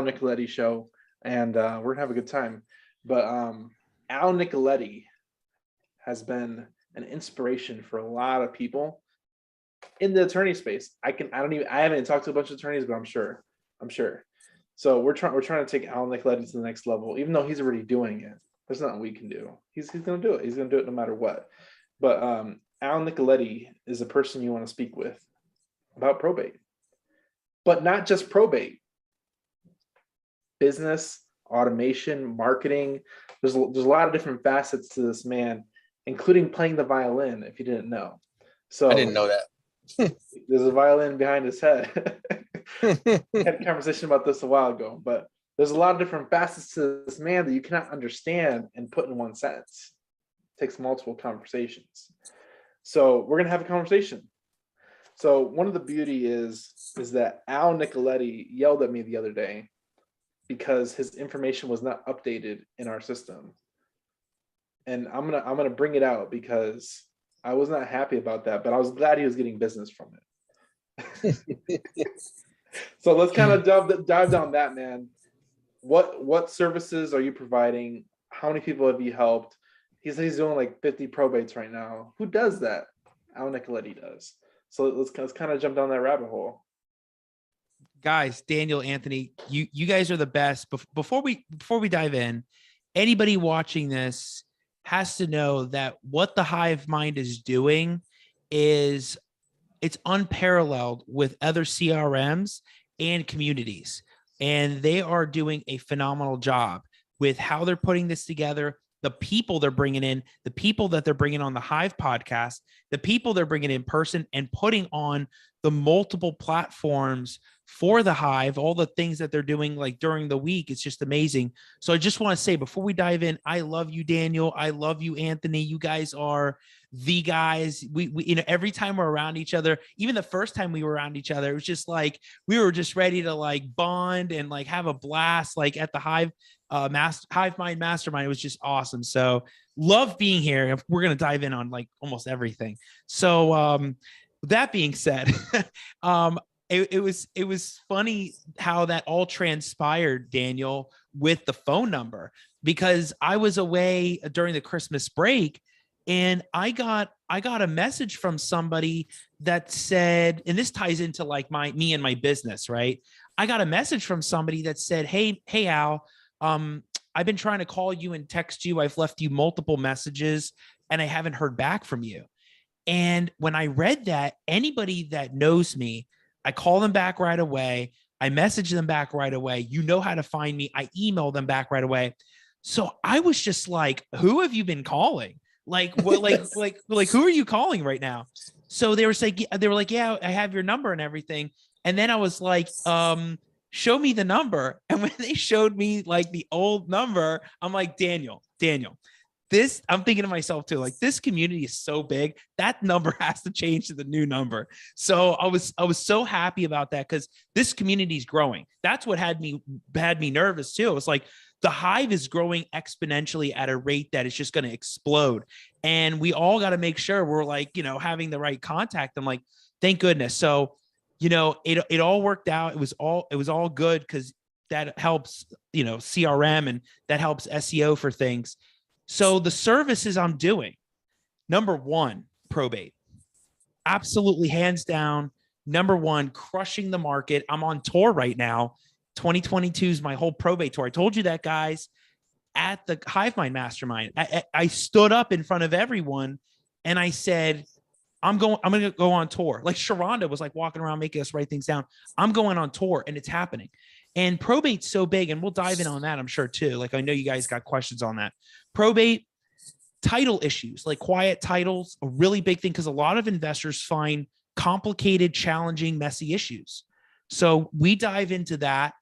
Nicoletti show, and we're gonna have a good time. But Al Nicoletti has been an inspiration for a lot of people in the attorney space. I haven't talked to a bunch of attorneys, but I'm sure. So we're trying to take Al Nicoletti to the next level, even though he's already doing it. There's nothing we can do. He's gonna do it. He's gonna do it no matter what. But Al Nicoletti is a person you want to speak with about probate, but not just probate. Business, automation, marketing. There's a lot of different facets to this man, including playing the violin, if you didn't know. So I didn't know that. there's a violin behind his head. We had a conversation about this a while ago, but there's a lot of different facets to this man that you cannot understand and put in one sentence. It takes multiple conversations. So we're gonna have a conversation. So one of the beauty is that Al Nicoletti yelled at me the other day because his information was not updated in our system. And I'm gonna bring it out because I was not happy about that, but I was glad he was getting business from it. So let's kind of dive down that, man. What services are you providing? How many people have you helped? He's doing like 50 probates right now. Who does that? Al Nicoletti does. So let's kind of jump down that rabbit hole. Guys, Daniel, Anthony, you guys are the best. Before we dive in, anybody watching this has to know that what the Hive Mind is doing is it's unparalleled with other CRMs and communities. And they are doing a phenomenal job with how they're putting this together, the people they're bringing in, the people that they're bringing on the Hive podcast, the people they're bringing in person and putting on the multiple platforms for the Hive, all the things that they're doing like during the week. It's just amazing. So I just want to say before we dive in, I love you, Daniel. I love you, Anthony. You guys are the guys. We every time we're around each other, even the first time we were around each other, it was just like we were just ready to like bond and like have a blast like at the Hive Hive Mind Mastermind. It was just awesome. So love being here. We're going to dive in on like almost everything. So that being said, it was funny how that all transpired, Daniel, with the phone number, because I was away during the Christmas break and I got a message from somebody that said, and this ties into like me and my business, right? I got a message from somebody that said, Hey, Al, I've been trying to call you and text you. I've left you multiple messages and I haven't heard back from you. And when I read that, anybody that knows me, I call them back right away. I message them back right away. You know how to find me. I email them back right away. So I was just like, who have you been calling? Like, what, like, who are you calling right now? So they were like, yeah, I have your number and everything. And then I was like, show me the number. And when they showed me like the old number, I'm like, Daniel, this, I'm thinking to myself too, like this community is so big, that number has to change to the new number. So I was so happy about that because this community is growing. That's what had me nervous too. It was like the Hive is growing exponentially at a rate that is just going to explode. And we all got to make sure we're like, having the right contact. I'm like, thank goodness. So, it all worked out. It was all good because that helps, CRM and that helps SEO for things. So the services I'm doing, number one, probate, absolutely hands down. Number one, crushing the market. I'm on tour right now. 2022 is my whole probate tour. I told you that, guys, at the Hive Mind Mastermind. I stood up in front of everyone and I said, I'm going to go on tour. Like Sharonda was like walking around making us write things down. I'm going on tour and it's happening. And probate's so big, and we'll dive in on that, I'm sure, too. Like, I know you guys got questions on that. Probate, title issues, like quiet titles, a really big thing because a lot of investors find complicated, challenging, messy issues. So we dive into that.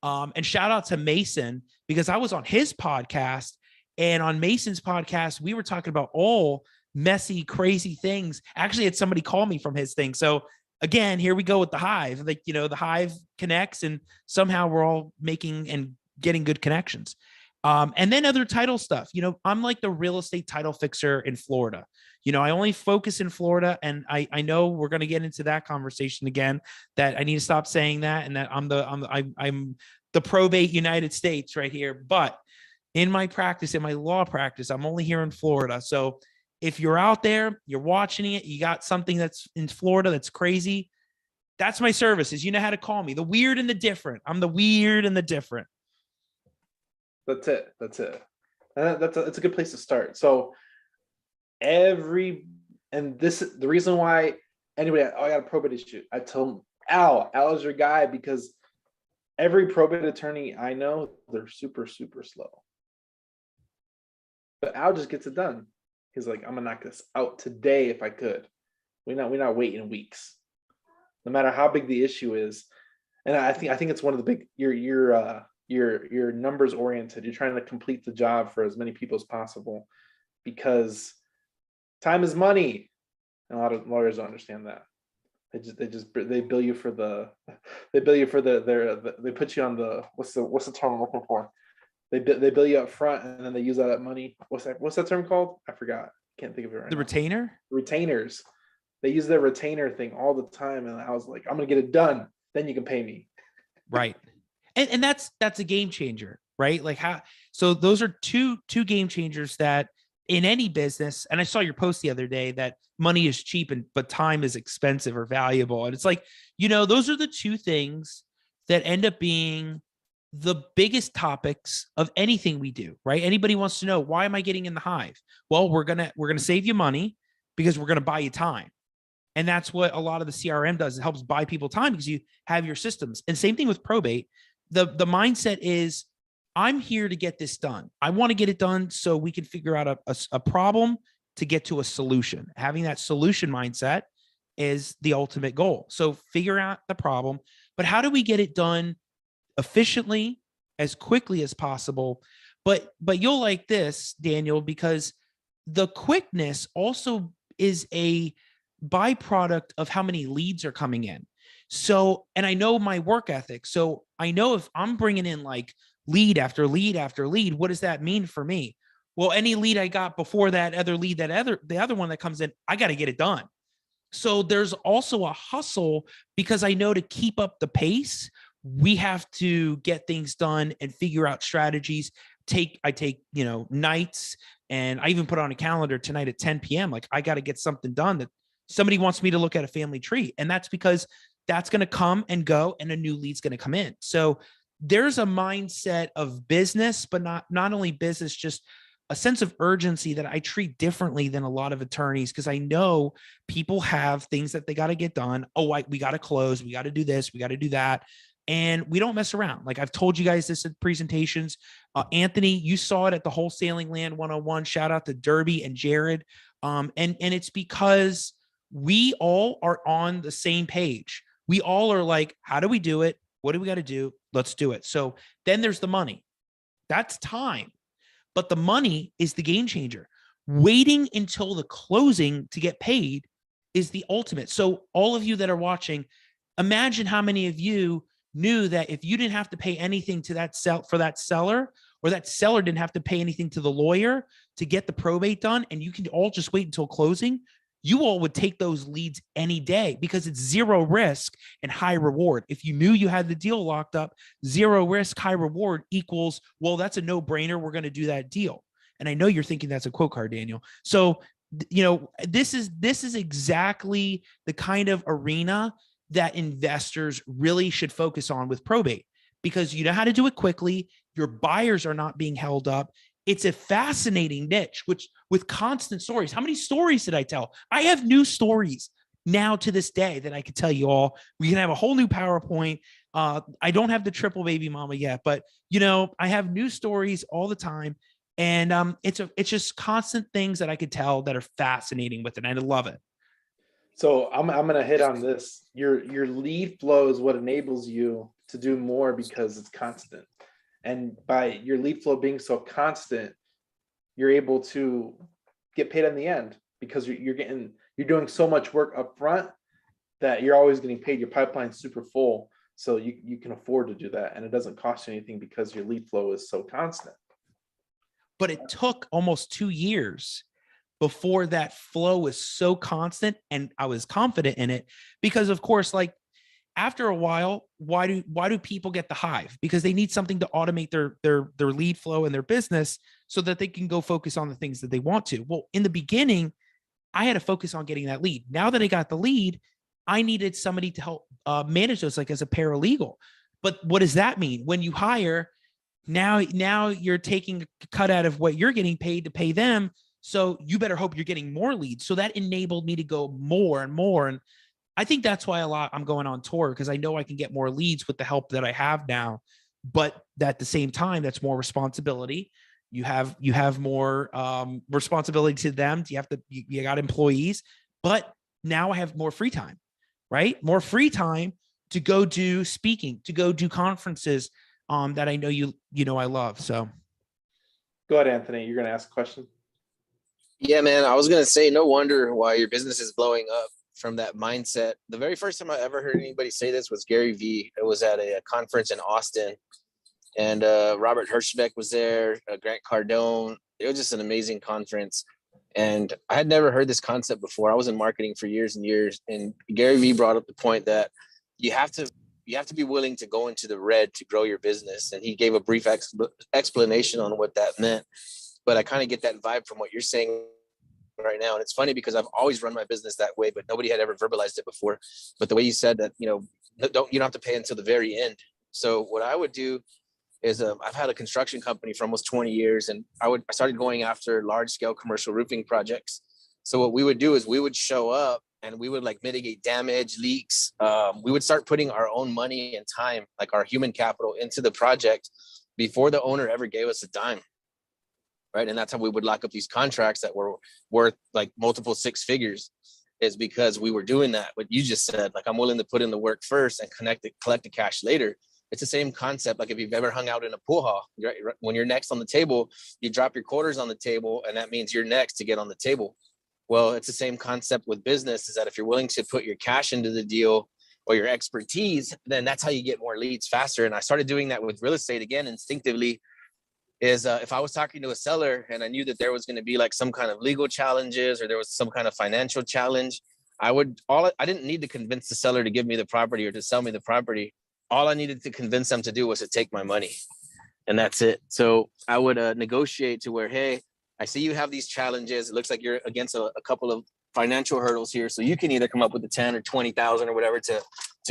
And shout out to Mason, because I was on his podcast, and on Mason's podcast, we were talking about all messy, crazy things. Actually, had somebody call me from his thing. So again, here we go with the Hive. Like, the Hive connects and somehow we're all making and getting good connections. And then other title stuff. I'm like the real estate title fixer in Florida. I only focus in Florida, and I know we're going to get into that conversation again, that I need to stop saying that, and that I'm the the probate United States right here. But in my practice, in my law practice, I'm only here in Florida. So if you're out there, you're watching it, you got something that's in Florida that's crazy, that's my services. You know how to call me. The weird and the different. I'm the weird and the different. That's it. That's it. That's a good place to start. So the reason why anybody, I got a probate issue, I tell them, Al is your guy, because every probate attorney I know, they're super, super slow. But Al just gets it done. He's like, I'm gonna knock this out today if I could. We're not waiting weeks, no matter how big the issue is. And I think it's one of the big, you're numbers oriented. You're trying to complete the job for as many people as possible, because time is money. And a lot of lawyers don't understand that. They bill you for they put you on the, what's the term I'm looking for? They bill you up front, and then they use that money. What's that term called? I forgot. Can't think of it right now. The retainer? Retainers. They use their retainer thing all the time. And I was like, I'm gonna get it done. Then you can pay me. Right. And that's a game changer, right? Like so those are two game changers that in any business. And I saw your post the other day that money is cheap but time is expensive or valuable. And it's like, those are the two things that end up being the biggest topics of anything we do, right? Anybody wants to know, why am I getting in the hive? Well, we're going to save you money because we're going to buy you time. And that's what a lot of the CRM does. It helps buy people time because you have your systems. And same thing with probate. The mindset is, I'm here to get this done. I want to get it done so we can figure out a problem to get to a solution. Having that solution mindset is the ultimate goal. So figure out the problem, but how do we get it done efficiently, as quickly as possible? But you'll like this, Daniel, because the quickness also is a byproduct of how many leads are coming in. So, and I know my work ethic. So I know if I'm bringing in like lead after lead after lead, what does that mean for me? Well, any lead I got before that other lead, the other one that comes in, I got to get it done. So there's also a hustle, because I know to keep up the pace, we have to get things done and figure out strategies. I take nights, and I even put on a calendar tonight at 10 p.m. Like, I got to get something done that somebody wants me to look at a family tree. And that's because that's going to come and go, and a new lead's going to come in. So there's a mindset of business, but not only business, just a sense of urgency that I treat differently than a lot of attorneys, because I know people have things that they got to get done. Oh, we got to close. We got to do this. We got to do that. And we don't mess around. Like, I've told you guys this in presentations. Anthony, you saw it at the Wholesaling Land 101. Shout out to Derby and Jared. And it's because we all are on the same page. We all are like, how do we do it? What do we got to do? Let's do it. So then there's the money. That's time. But the money is the game changer. Waiting until the closing to get paid is the ultimate. So all of you that are watching, imagine how many of you knew that if you didn't have to pay anything to that seller, or that seller didn't have to pay anything to the lawyer to get the probate done, and you can all just wait until closing, you all would take those leads any day, because it's zero risk and high reward. If you knew you had the deal locked up, zero risk, high reward equals, well, that's a no-brainer. We're going to do that deal. And I know you're thinking that's a quote card, Daniel. So, this is exactly the kind of arena that investors really should focus on with probate, because you know how to do it quickly. Your buyers are not being held up. It's a fascinating niche, with constant stories. How many stories did I tell? I have new stories now to this day that I could tell you all. We can have a whole new PowerPoint. I don't have the triple baby mama yet, but I have new stories all the time. And it's just constant things that I could tell that are fascinating with it. And I love it. So I'm gonna hit on this. Your lead flow is what enables you to do more, because it's constant. And by your lead flow being so constant, you're able to get paid in the end, because you're doing so much work up front that you're always getting paid. Your pipeline's super full, so you can afford to do that, and it doesn't cost you anything because your lead flow is so constant. But it took almost 2 years before that flow was so constant, and I was confident in it, because of course, like, after a while, why do people get the hive? Because they need something to automate their lead flow and their business so that they can go focus on the things that they want to. Well, in the beginning, I had to focus on getting that lead. Now that I got the lead, I needed somebody to help manage those, like as a paralegal. But what does that mean? When you hire, now you're taking a cut out of what you're getting paid to pay them. So you better hope you're getting more leads. So that enabled me to go more and more. And I think that's why I'm going on tour, because I know I can get more leads with the help that I have now. But at the same time, that's more responsibility. You have more responsibility to them. You got employees, but now I have more free time, right? More free time to go do speaking, to go do conferences that I know I love. So Go ahead, Anthony. You're going to ask a question. Yeah, man. I was gonna say, no wonder why your business is blowing up from that mindset. The very first time I ever heard anybody say this was Gary Vee. It was at a conference in Austin, and Robert Hirschbeck was there, Grant Cardone. It was just an amazing conference, and I had never heard this concept before. I was in marketing for years and years, and Gary Vee brought up the point that you have to be willing to go into the red to grow your business, and he gave a brief explanation on what that meant. But I kind of get that vibe from what you're saying right now. And it's funny because I've always run my business that way, but nobody had ever verbalized it before. But the way you said that, you don't have to pay until the very end. So what I would do is I've had a construction company for almost 20 years, and I started going after large scale commercial roofing projects. So what we would do is we would show up and we would like mitigate damage, leaks. We would start putting our own money and time, like our human capital, into the project before the owner ever gave us a dime. Right. And that's how we would lock up these contracts that were worth like multiple six figures, is because we were doing that. What you just said, like, I'm willing to put in the work first and collect the cash later. It's the same concept. Like if you've ever hung out in a pool hall, right? When you're next on the table, you drop your quarters on the table, and that means you're next to get on the table. Well, it's the same concept with business, is that if you're willing to put your cash into the deal or your expertise, then that's how you get more leads faster. And I started doing that with real estate again, instinctively. Is if I was talking to a seller and I knew that there was going to be like some kind of legal challenges or there was some kind of financial challenge, I didn't need to convince the seller to give me the property or to sell me the property. All I needed to convince them to do was to take my money, and that's it. So I would negotiate to where, hey, I see you have these challenges. It looks like you're against a couple of financial hurdles here. So you can either come up with the 10 or 20,000 or whatever to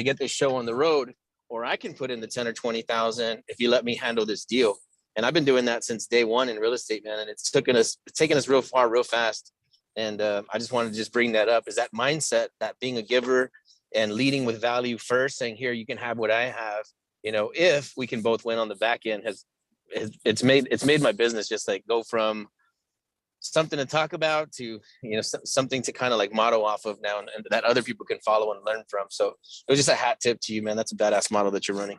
get this show on the road, or I can put in the 10 or 20,000 if you let me handle this deal. And I've been doing that since day one in real estate, man. And it's taken us real far, real fast. And I just wanted to just bring that up, is that mindset, that being a giver and leading with value first, saying, here, you can have what I have. If we can both win on the back end, it's made my business just like go from something to talk about to, something to kind of like model off of now, and that other people can follow and learn from. So it was just a hat tip to you, man. That's a badass model that you're running.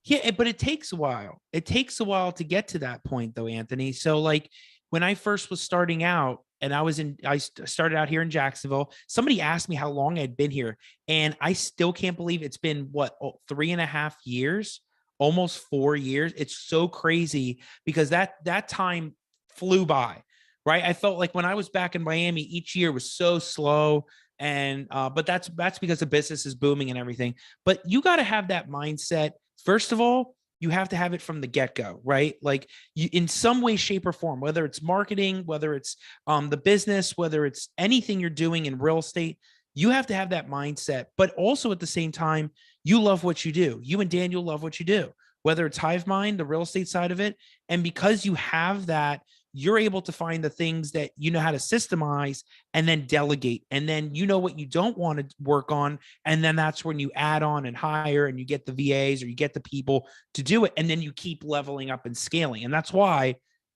Yeah, but it takes a while. It takes a while to get to that point, though, Anthony. So, like when I first was starting out, and I started out here in Jacksonville. Somebody asked me how long I'd been here, and I still can't believe it's been 3.5 years, almost 4 years. It's so crazy because that time flew by, right? I felt like when I was back in Miami, each year was so slow. And but that's because the business is booming and everything. But you got to have that mindset. First of all, you have to have it from the get-go, right? Like you, in some way, shape, or form, whether it's marketing, whether it's the business, whether it's anything you're doing in real estate, you have to have that mindset. But also at the same time, you love what you do. You and Daniel love what you do, whether it's Hive Mind, the real estate side of it. And because you have that, you're able to find the things that you know how to systemize and then delegate. And then you know what you don't want to work on. And then that's when you add on and hire and you get the VAs or you get the people to do it. And then you keep leveling up and scaling. And that's why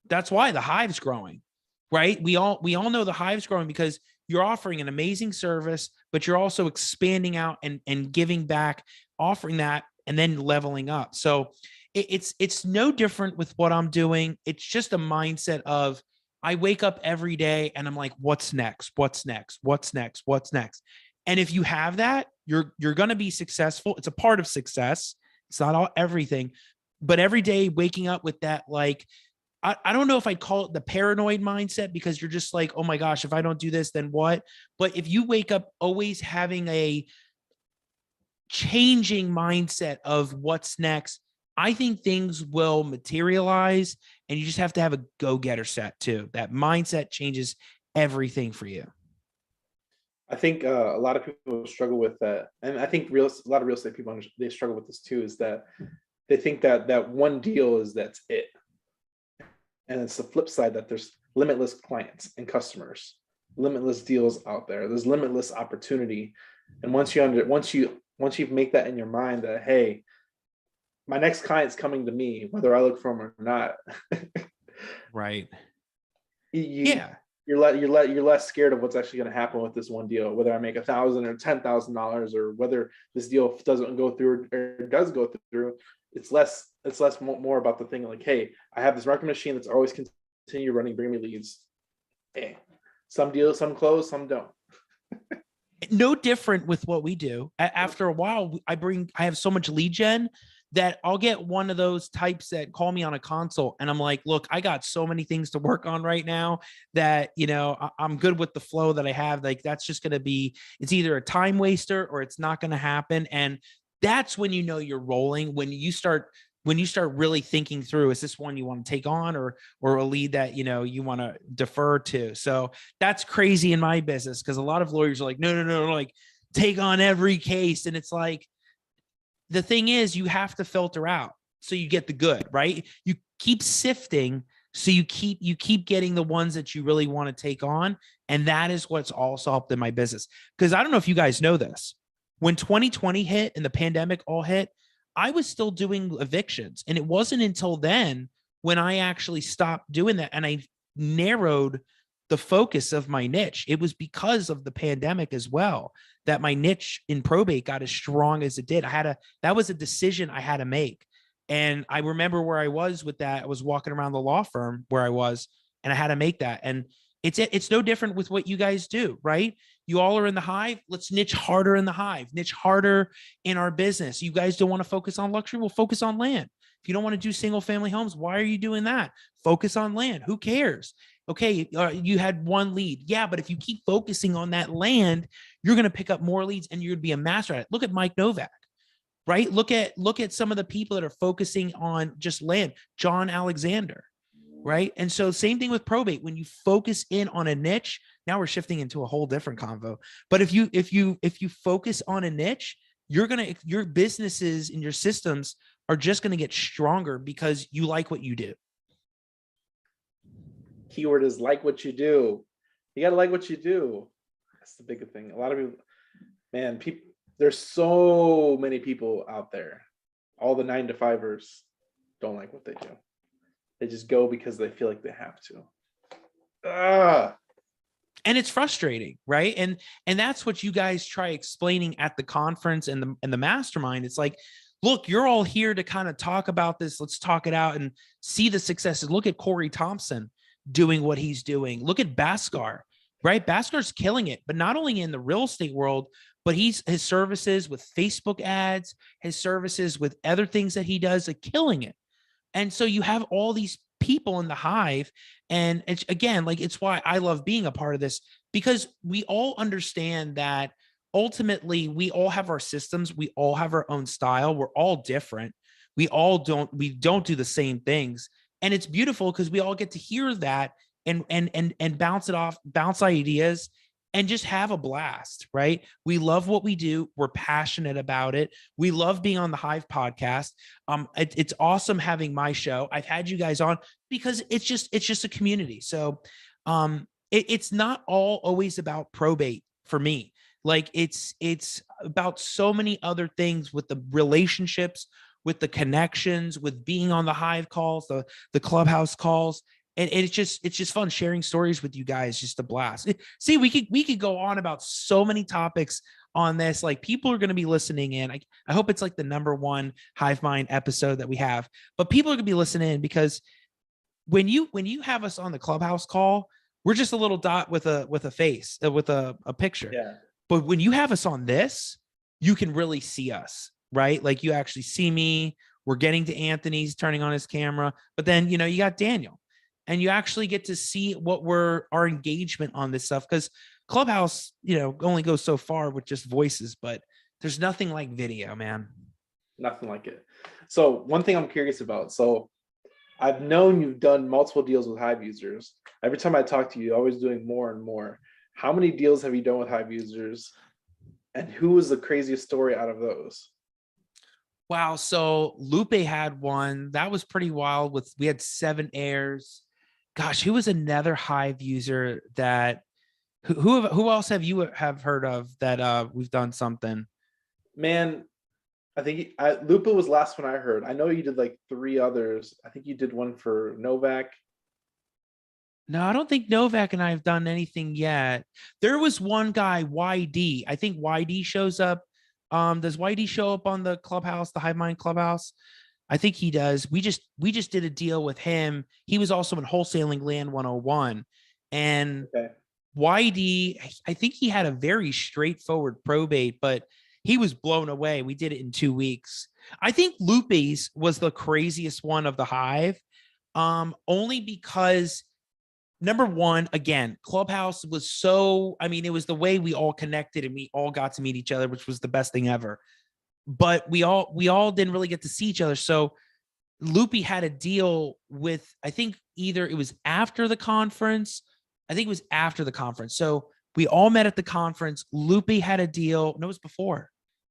the Hive's growing, right? We all know the Hive's growing because you're offering an amazing service, but you're also expanding out and giving back, offering that, and then leveling up. So it's no different with what I'm doing. It's just a mindset of I wake up every day and I'm like, what's next? What's next? What's next? What's next? And if you have that, you're going to be successful. It's a part of success. It's not everything, but every day waking up with that, like, I don't know if I'd call it the paranoid mindset, because you're just like, oh my gosh, if I don't do this, then what? But if you wake up always having a changing mindset of what's next, I think things will materialize, and you just have to have a go-getter set too. That mindset changes everything for you. I think a lot of people struggle with that, and I think a lot of real estate people they struggle with this too. Is that they think that that one deal that's it, and it's the flip side that there's limitless clients and customers, limitless deals out there. There's limitless opportunity, and once you make that in your mind that, hey, my next client's coming to me, whether I look for him or not. Right. Yeah. You're less scared of what's actually going to happen with this one deal, whether I make $1,000 or $10,000, or whether this deal doesn't go through or does go through. It's less more about the thing like, hey, I have this marketing machine that's always continue running, bring me leads. Hey, some deals, some close, some don't. No different with what we do. After a while, I have so much lead gen that I'll get one of those types that call me on a consult, and I'm like, look, I got so many things to work on right now that, I'm good with the flow that I have. Like, that's just going to be, it's either a time waster or it's not going to happen. And that's when you're rolling, when you start really thinking through, is this one you want to take on, or a lead that, you want to defer to? So that's crazy in my business, because a lot of lawyers are like, no, like, take on every case. And it's like, the thing is, you have to filter out so you get the good, right? You keep sifting, so you keep getting the ones that you really want to take on. And that is what's also helped in my business. Because I don't know if you guys know this, when 2020 hit and the pandemic all hit, I was still doing evictions. And it wasn't until then when I actually stopped doing that and I narrowed the focus of my niche. It was because of the pandemic as well that my niche in probate got as strong as it did. That was a decision I had to make. And I remember where I was with that. I was walking around the law firm where I was, and I had to make that. And it's no different with what you guys do, right? You all are in the hive. Let's niche harder in the hive, niche harder in our business. You guys don't want to focus on luxury. We'll focus on land. If you don't want to do single family homes, why are you doing that? Focus on land. Who cares? Okay, you had one lead. Yeah, but if you keep focusing on that land, you're going to pick up more leads and you're going to be a master at it. Look at Mike Novak, right? Look at some of the people that are focusing on just land. John Alexander, right? And so same thing with probate. When you focus in on a niche, now we're shifting into a whole different convo. But if you focus on a niche, your businesses and your systems are just going to get stronger because you like what you do. Keyword is like what you do. You got to like what you do. That's the big thing. A lot of people, man, there's so many people out there. All the 9-to-5ers don't like what they do. They just go because they feel like they have to. And it's frustrating, right? And that's what you guys try explaining at the conference and the mastermind. It's like, look, you're all here to kind of talk about this. Let's talk it out and see the successes. Look at Corey Thompson doing what he's doing. Look at Bhaskar, right? Bhaskar's killing it, but not only in the real estate world, but his services with Facebook ads, his services with other things that he does are killing it. And so you have all these people in the hive. And it's, again, like, it's why I love being a part of this, because we all understand that ultimately we all have our systems. We all have our own style. We're all different. We don't do the same things. And it's beautiful because we all get to hear that and bounce it off, bounce ideas, and just have a blast, right? We love what we do. We're passionate about it. We love being on the Hive podcast. It's awesome having my show. I've had you guys on because it's just a community. So it's not always about probate for me. Like, it's about so many other things, with the relationships, with the connections, with being on the Hive calls, the clubhouse calls. And it's just fun sharing stories with you guys, just a blast. See, we could go on about so many topics on this. Like, people are going to be listening in. I hope it's like the #1 Hive Mind episode that we have, but people are going to be listening in because when you have us on the clubhouse call, we're just a little dot with a face, with a picture. Yeah. But when you have us on this, you can really see us, right? Like, you actually see me. We're getting to Anthony's turning on his camera, but then, you got Daniel, and you actually get to see our engagement on this stuff. Because Clubhouse, only goes so far with just voices, but There's nothing like video, man. Nothing like it. So one thing I'm curious about. So I've known you've done multiple deals with Hive users. Every time I talk to you, you're always doing more and more. How many deals have you done with Hive users? And who was the craziest story out of those? Wow. So Lupe had one that was pretty wild. We had 7 heirs. Gosh, who was another Hive user that who else have you have heard of that we've done something? Man, I think Lupa was last one I heard. I know you did like 3 others. I think you did one for Novak. No, I don't think Novak and I have done anything yet. There was one guy, YD. I think YD shows up. Does YD show up on the clubhouse, the Hive Mind clubhouse? I think he does. We just did a deal with him. He was also in Wholesaling Land 101. And Okay. YD, I think he had a very straightforward probate, but he was blown away. We did it in 2 weeks. I think Lupe's was the craziest one of the Hive, only because number one, again, Clubhouse was so, I mean, it was the way we all connected and we all got to meet each other, which was the best thing ever. But we all didn't really get to see each other. So Loopy had a deal with, I think either it was after the conference. I think it was after the conference. So we all met at the conference. Loopy had a deal. No, it was before.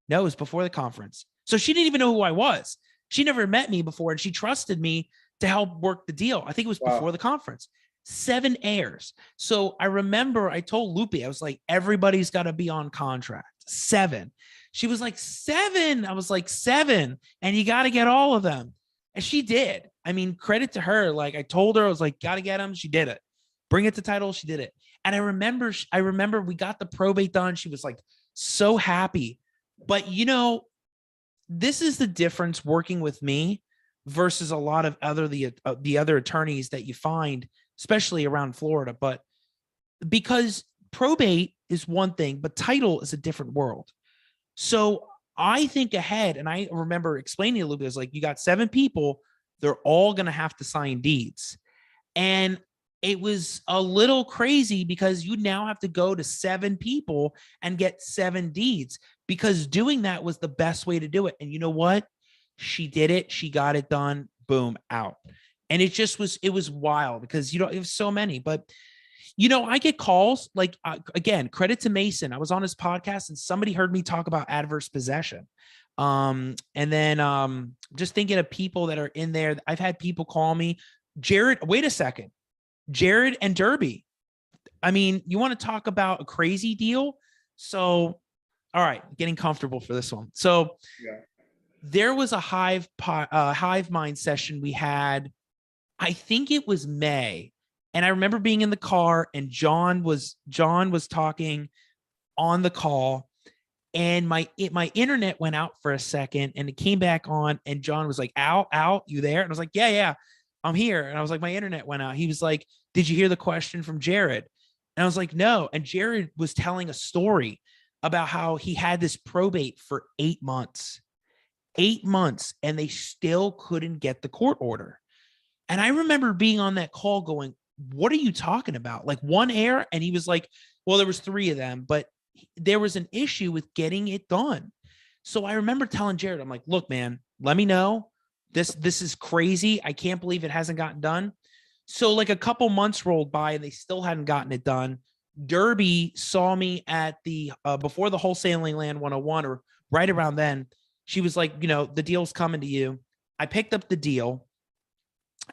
No, it was before the conference. So she didn't even know who I was. She never met me before, and she trusted me to help work the deal. I think it was before the conference. 7 heirs. So I remember I told Loopy, I was like, everybody's got to be on contract. 7. She was like, 7. I was like, 7. And you got to get all of them. And she did. I mean, credit to her. Like I told her, I was like, got to get them. She did it. Bring it to title. She did it. And I remember we got the probate done. She was like so happy. But you know, this is the difference working with me versus a lot of the other attorneys that you find, especially around Florida. But because probate is one thing, but title is a different world. So I think ahead, and I remember explaining a little bit, it's like you got 7 people, they're all going to have to sign deeds. And it was a little crazy because you now have to go to 7 people and get 7 deeds, because doing that was the best way to do it. And you know what? She did it. She got it done. Boom, out. And it was wild because, it was so many. But, I get calls like, again, credit to Mason. I was on his podcast and somebody heard me talk about adverse possession. And then just thinking of people that are in there. I've had people call me, Jared, wait a second. Jared and Derby. I mean, you want to talk about a crazy deal? So, all right, getting comfortable for this one. So there was a hive mind session we had. I think it was May. And I remember being in the car and John was talking on the call, and my internet went out for a second and it came back on, and John was like, Al, you there? And I was like, yeah, I'm here. And I was like, my internet went out. He was like, did you hear the question from Jared? And I was like, no. And Jared was telling a story about how he had this probate for 8 months, and they still couldn't get the court order. And I remember being on that call going, what are you talking about? Like 1 heir? And he was like, well, there was 3 of them, but there was an issue with getting it done. So I remember telling Jared, I'm like, look, man, let me know. This is crazy. I can't believe it hasn't gotten done. So like a couple months rolled by and they still hadn't gotten it done. Derby saw me at the before the Wholesaling Land 101, or right around then. She was like, the deal's coming to you. I picked up the deal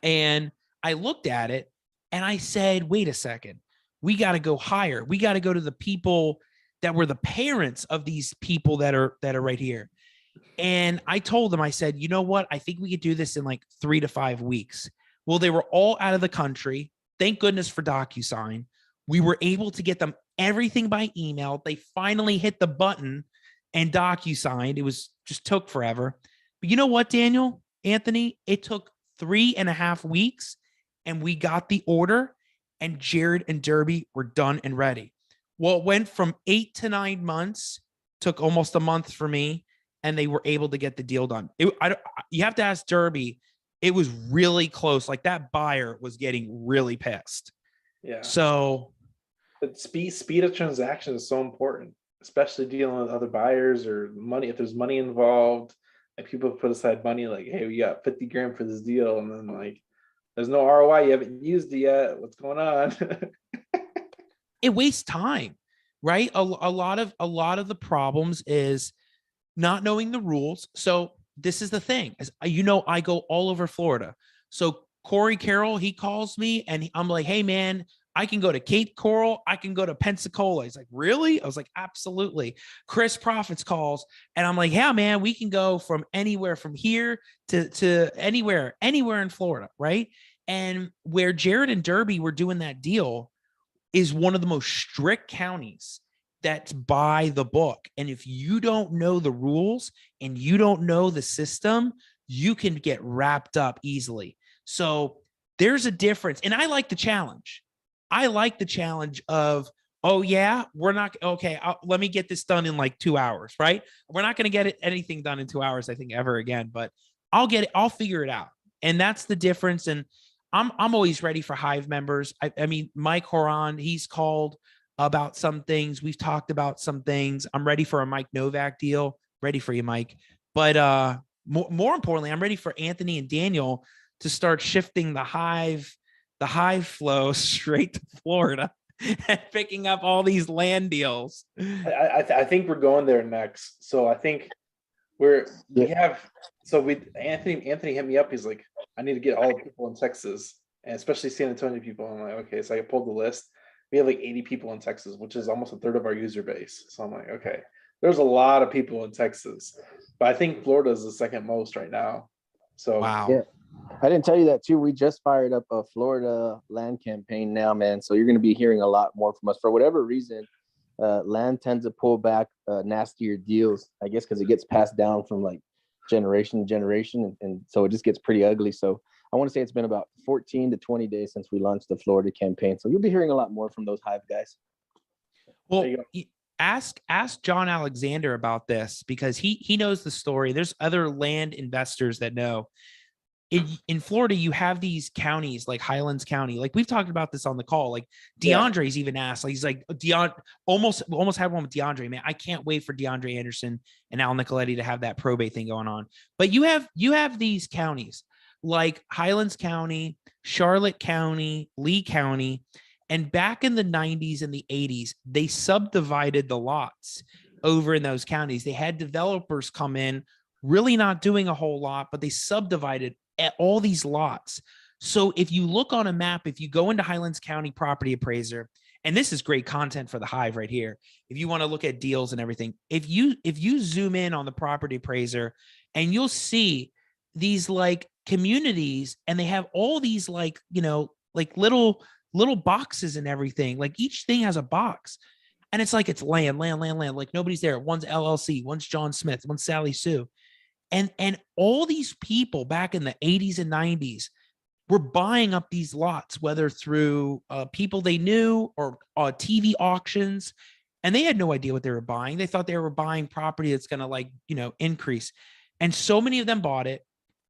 and I looked at it and I said, wait a second, we got to go higher. We got to go to the people that were the parents of these people that are right here. And I told them, I said, you know what? I think we could do this in like 3 to 5 weeks. Well, they were all out of the country. Thank goodness for DocuSign. We were able to get them everything by email. They finally hit the button and DocuSigned. It just took forever. But you know what, Daniel, Anthony? It took 3.5 weeks and we got the order, and Jared and Derby were done and ready. Well, it went from 8 to 9 months, took almost a month for me, and they were able to get the deal done. You have to ask Derby. It was really close. Like that buyer was getting really pissed. Yeah. So, but speed of transaction is so important. especially dealing with other buyers or money. If there's money involved, like people put aside money, like, hey, we got 50 grand for this deal, and then like, there's no ROI, you haven't used it yet. What's going on? It wastes time, right? A lot of the problems is not knowing the rules. So this is the thing, as you know, I go all over Florida. So Corey Carroll, he calls me and I'm like, hey man, I can go to Cape Coral, I can go to Pensacola. He's like, really? I was like, absolutely. Chris Profits calls and I'm like, yeah, man, we can go from anywhere from here to anywhere in Florida, right? And where Jared and Derby were doing that deal is one of the most strict counties that's by the book. And if you don't know the rules and you don't know the system, you can get wrapped up easily. So there's a difference. And I like the challenge. I like the challenge of, oh yeah, we're not, okay, let me get this done in like 2 hours, right? We're not going to get anything done in 2 hours, I think, ever again, but I'll get it. I'll figure it out. And that's the difference. And I'm always ready for Hive members. I mean, Mike Horan, he's called about some things. We've talked about some things. I'm ready for a Mike Novak deal. Ready for you, Mike. But more importantly, I'm ready for Anthony and Daniel to start shifting the hive flow straight to Florida and picking up all these land deals. I think we're going there next. So I think Anthony hit me up. He's like, I need to get all the people in Texas, and especially San Antonio people. I'm like, okay, so I pulled the list. We have like 80 people in Texas, which is almost a third of our user base. So I'm like, okay, there's a lot of people in Texas, but I think Florida is the second most right now. So wow. Yeah. I didn't tell you that too. We just fired up a Florida land campaign now, man. So you're going to be hearing a lot more from us. For whatever reason, land tends to pull back nastier deals, I guess, because it gets passed down from like generation to generation. And so it just gets pretty ugly. So I want to say it's been about 14 to 20 days since we launched the Florida campaign. So you'll be hearing a lot more from those Hive guys. Well, ask John Alexander about this because he knows the story. There's other land investors that know. In Florida, you have these counties like Highlands County. Like we've talked about this on the call. Like DeAndre's even asked, like he's like almost had one with DeAndre. Man, I can't wait for DeAndre Anderson and Al Nicoletti to have that probate thing going on. But you have these counties like Highlands County, Charlotte County, Lee County, and back in the 90s and the 80s, they subdivided the lots over in those counties. They had developers come in, really not doing a whole lot, but they subdivided at all these lots. So if you look on a map, if you go into Highlands County Property Appraiser, and this is great content for the Hive right here. If you want to look at deals and everything, if you zoom in on the Property Appraiser and you'll see these like communities and they have all these like, you know, like little boxes and everything. Like each thing has a box and it's like, it's land. Like nobody's there. One's LLC, one's John Smith, one's Sally Sue. And all these people back in the 80s and 90s were buying up these lots, whether through people they knew or TV auctions. And they had no idea what they were buying. They thought they were buying property that's going to like, you know, increase. And so many of them bought it.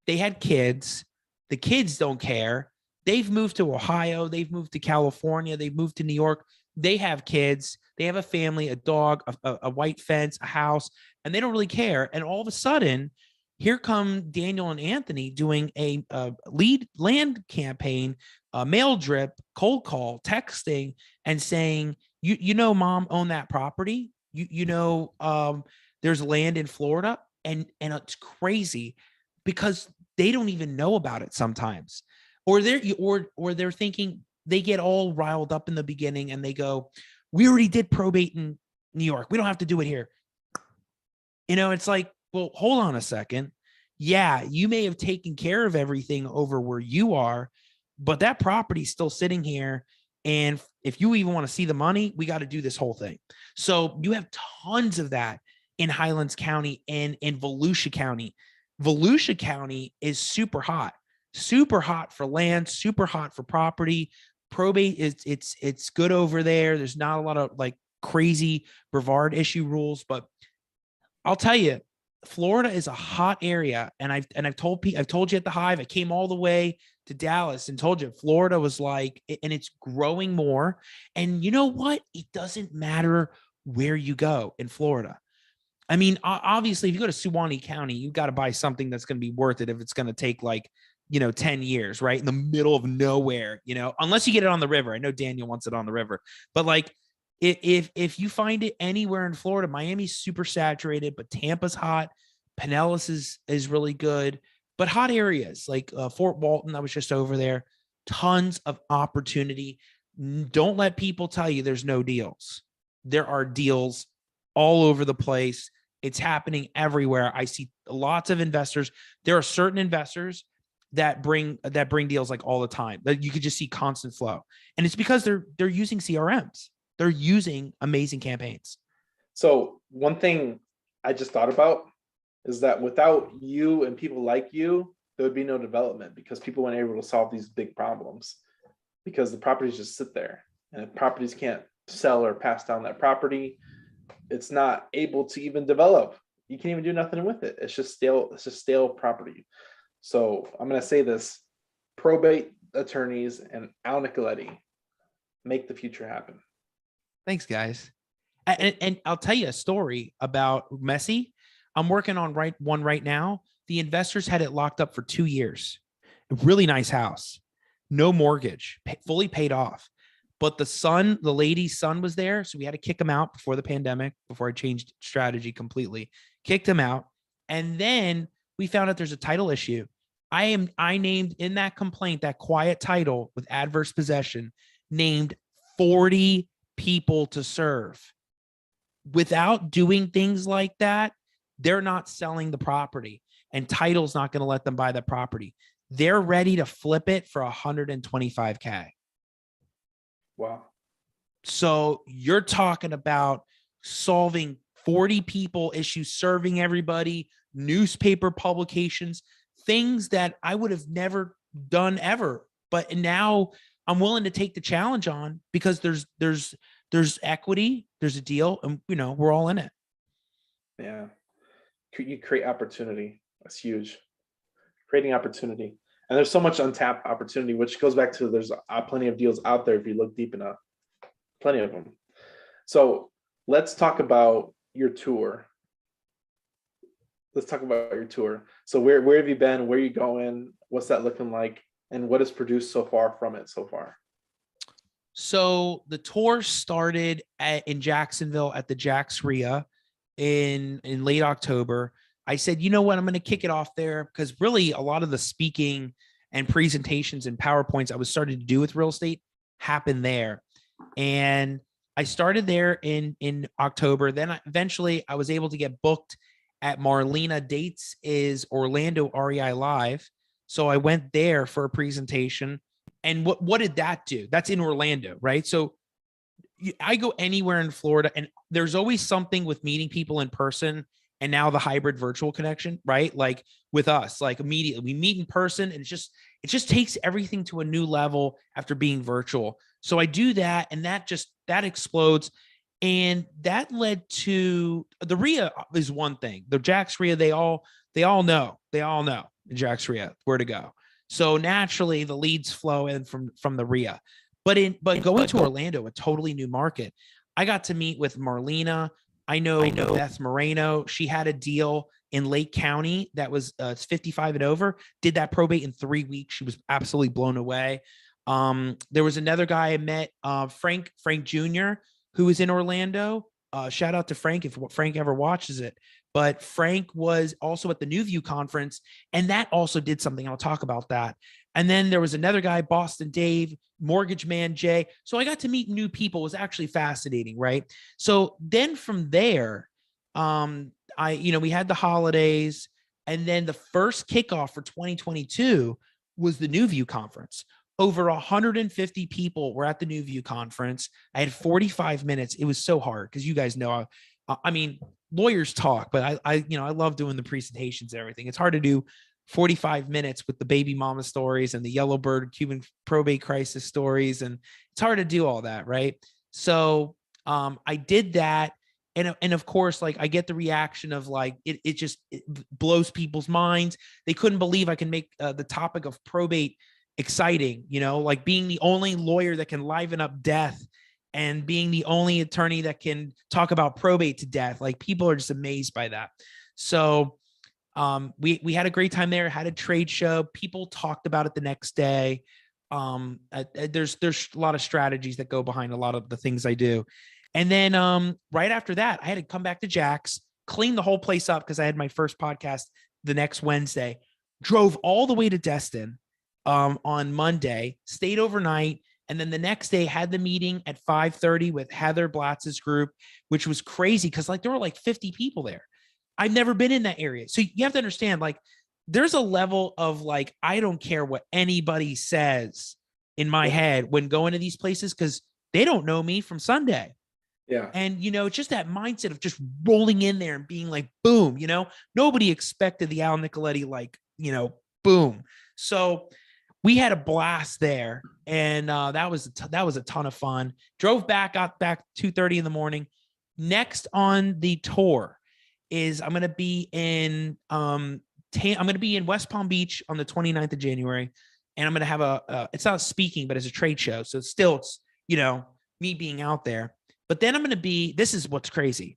They had kids. The kids don't care. They've moved to Ohio. They've moved to California. They've moved to New York. They have kids. They have a family, a dog, a white fence, a house, and they don't really care. And all of a sudden, here come Daniel and Anthony doing a lead land campaign, mail drip, cold call, texting, and saying, you know, mom owned that property. You know, there's land in Florida, and it's crazy because they don't even know about it sometimes, or they're thinking, they get all riled up in the beginning and they go, we already did probate in New York. We don't have to do it here. You know, it's like, well, hold on a second. Yeah, you may have taken care of everything over where you are, but that property's still sitting here. And if you even want to see the money, we got to do this whole thing. So you have tons of that in Highlands County and in Volusia County. Volusia County is super hot for land, super hot for property. Probate is it's good over there. There's not a lot of like crazy Brevard issue rules, but I'll tell you, Florida is a hot area, and I've told you at the Hive. I came all the way to Dallas and told you Florida was like, and it's growing more. And you know what? It doesn't matter where you go in Florida. I mean, obviously, if you go to Suwannee County, you've got to buy something that's going to be worth it if it's going to take like, 10 years, right? In the middle of nowhere, unless you get it on the river. I know Daniel wants it on the river, but like if you find it anywhere in Florida, Miami's super saturated, but Tampa's hot. Pinellas is really good, but hot areas like Fort Walton, I was just over there, tons of opportunity. Don't let people tell you there's no deals. There are deals all over the place. It's happening everywhere. I see lots of investors. There are certain investors that bring deals like all the time. That you could just see constant flow. And it's because they're using CRMs. They're using amazing campaigns. So one thing I just thought about is that without you and people like you, there would be no development, because people weren't able to solve these big problems because the properties just sit there, and if properties can't sell or pass down that property, it's not able to even develop. You can't even do nothing with it. It's just stale property. So I'm going to say this: probate attorneys and Al Nicoletti make the future happen. Thanks, guys. And I'll tell you a story about Messi. I'm working on one right now. The investors had it locked up for 2 years. A really nice house, no mortgage, fully paid off. But the lady's son was there. So we had to kick him out before the pandemic, before I changed strategy completely, kicked him out. And then we found out there's a title issue. I named in that complaint, that quiet title with adverse possession, named 40 people to serve. Without doing things like that, they're not selling the property, and title's not going to let them buy the property. They're ready to flip it for $125K. Wow. So you're talking about solving 40 people issues, serving everybody, newspaper publications, things that I would have never done ever. But now I'm willing to take the challenge on because there's equity, there's a deal, and we're all in it. Yeah. You create opportunity. That's huge. Creating opportunity. And there's so much untapped opportunity, which goes back to there's plenty of deals out there if you look deep enough. Plenty of them. So let's talk about your tour. So where have you been? Where are you going? What's that looking like? And what is produced so far from it so far? So the tour started in Jacksonville at the Jax RIA in late October. I said, you know what, I'm going to kick it off there because really a lot of the speaking and presentations and PowerPoints I was starting to do with real estate happened there. And I started there in October. Then eventually I was able to get booked at Marlena Dates is Orlando REI Live. So I went there for a presentation. And what did that do? That's in Orlando, right? So I go anywhere in Florida, and there's always something with meeting people in person, and now the hybrid virtual connection, right? Like with us, like immediately we meet in person, and it just takes everything to a new level after being virtual. So I do that, and that explodes. And that led to the RIA is one thing. The Jax RIA, they all know the Jax RIA where to go. So naturally the leads flow in from the RIA. But going to Orlando, a totally new market, I got to meet with Marlena. I know Beth Moreno. She had a deal in Lake County that was 55 and over, did that probate in 3 weeks. She was absolutely blown away. There was another guy I met, Frank Jr., who was in Orlando. Shout out to Frank if Frank ever watches it. But Frank was also at the New View conference, and that also did something. I'll talk about that. And then there was another guy, Boston Dave, Mortgage Man Jay. So I got to meet new people. It was actually fascinating, right? So then from there, we had the holidays, and then the first kickoff for 2022 was the New View conference. Over 150 people were at the New View conference. I had 45 minutes. It was so hard because you guys know, lawyers talk, but I love doing the presentations and everything. It's hard to do 45 minutes with the baby mama stories and the Yellowbird Cuban probate crisis stories. And it's hard to do all that. Right. So I did that. And of course, like I get the reaction of like, it just blows people's minds. They couldn't believe I can make the topic of probate exciting, like being the only lawyer that can liven up death and being the only attorney that can talk about probate to death. Like, people are just amazed by that. So we had a great time there, had a trade show. People talked about it the next day. There's a lot of strategies that go behind a lot of the things I do. And then right after that, I had to come back to Jack's, clean the whole place up because I had my first podcast the next Wednesday. Drove all the way to Destin on Monday, stayed overnight, and then the next day had the meeting at 5:30 with Heather Blatz's group, which was crazy because like there were like 50 people there. I've never been in that area. So you have to understand, like, there's a level of like, I don't care what anybody says in my head when going to these places because they don't know me from Sunday. Yeah. And, you know, just that mindset of just rolling in there and being like, boom, you know, nobody expected the Al Nicoletti, like, you know, boom. So we had a blast there. And that was a ton of fun. Drove back, got back 2:30 in the morning. Next on the tour is I'm going to be in I'm going to be in West Palm Beach on the 29th of January. And I'm going to have it's not speaking, but it's a trade show. So it's, you know, me being out there. But then I'm going to be, this is what's crazy.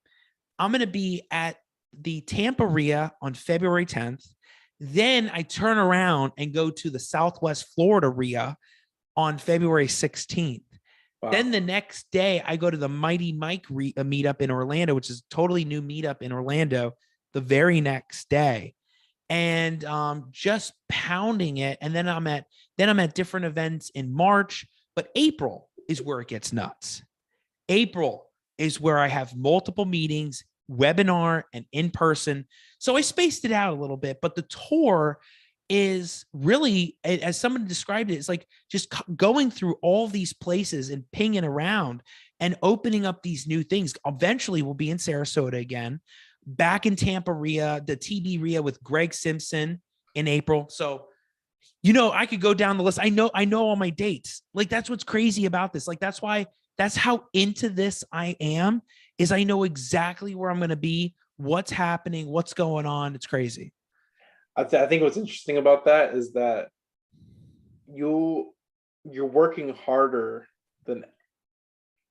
I'm going to be at the Tampa RIA on February 10th. Then I turn around and go to the Southwest Florida RIA on February 16th. Wow. Then the next day I go to the Mighty Mike meetup in Orlando, which is a totally new meetup in Orlando the very next day. And just pounding it. And then I'm at different events in March, but April is where it gets nuts. April is where I have multiple meetings, webinar and in person. So I spaced it out a little bit, but the tour is really, as someone described it, it's like just going through all these places and pinging around and opening up these new things. Eventually we'll be in Sarasota again, back in Tampa RIA, the TB RIA with Greg Simpson in April. So, you know, I could go down the list. I know all my dates. Like, that's what's crazy about this. Like, that's how into this I am, is I know exactly where I'm going to be, what's happening, what's going on. It's crazy. I think what's interesting about that is that you're working harder than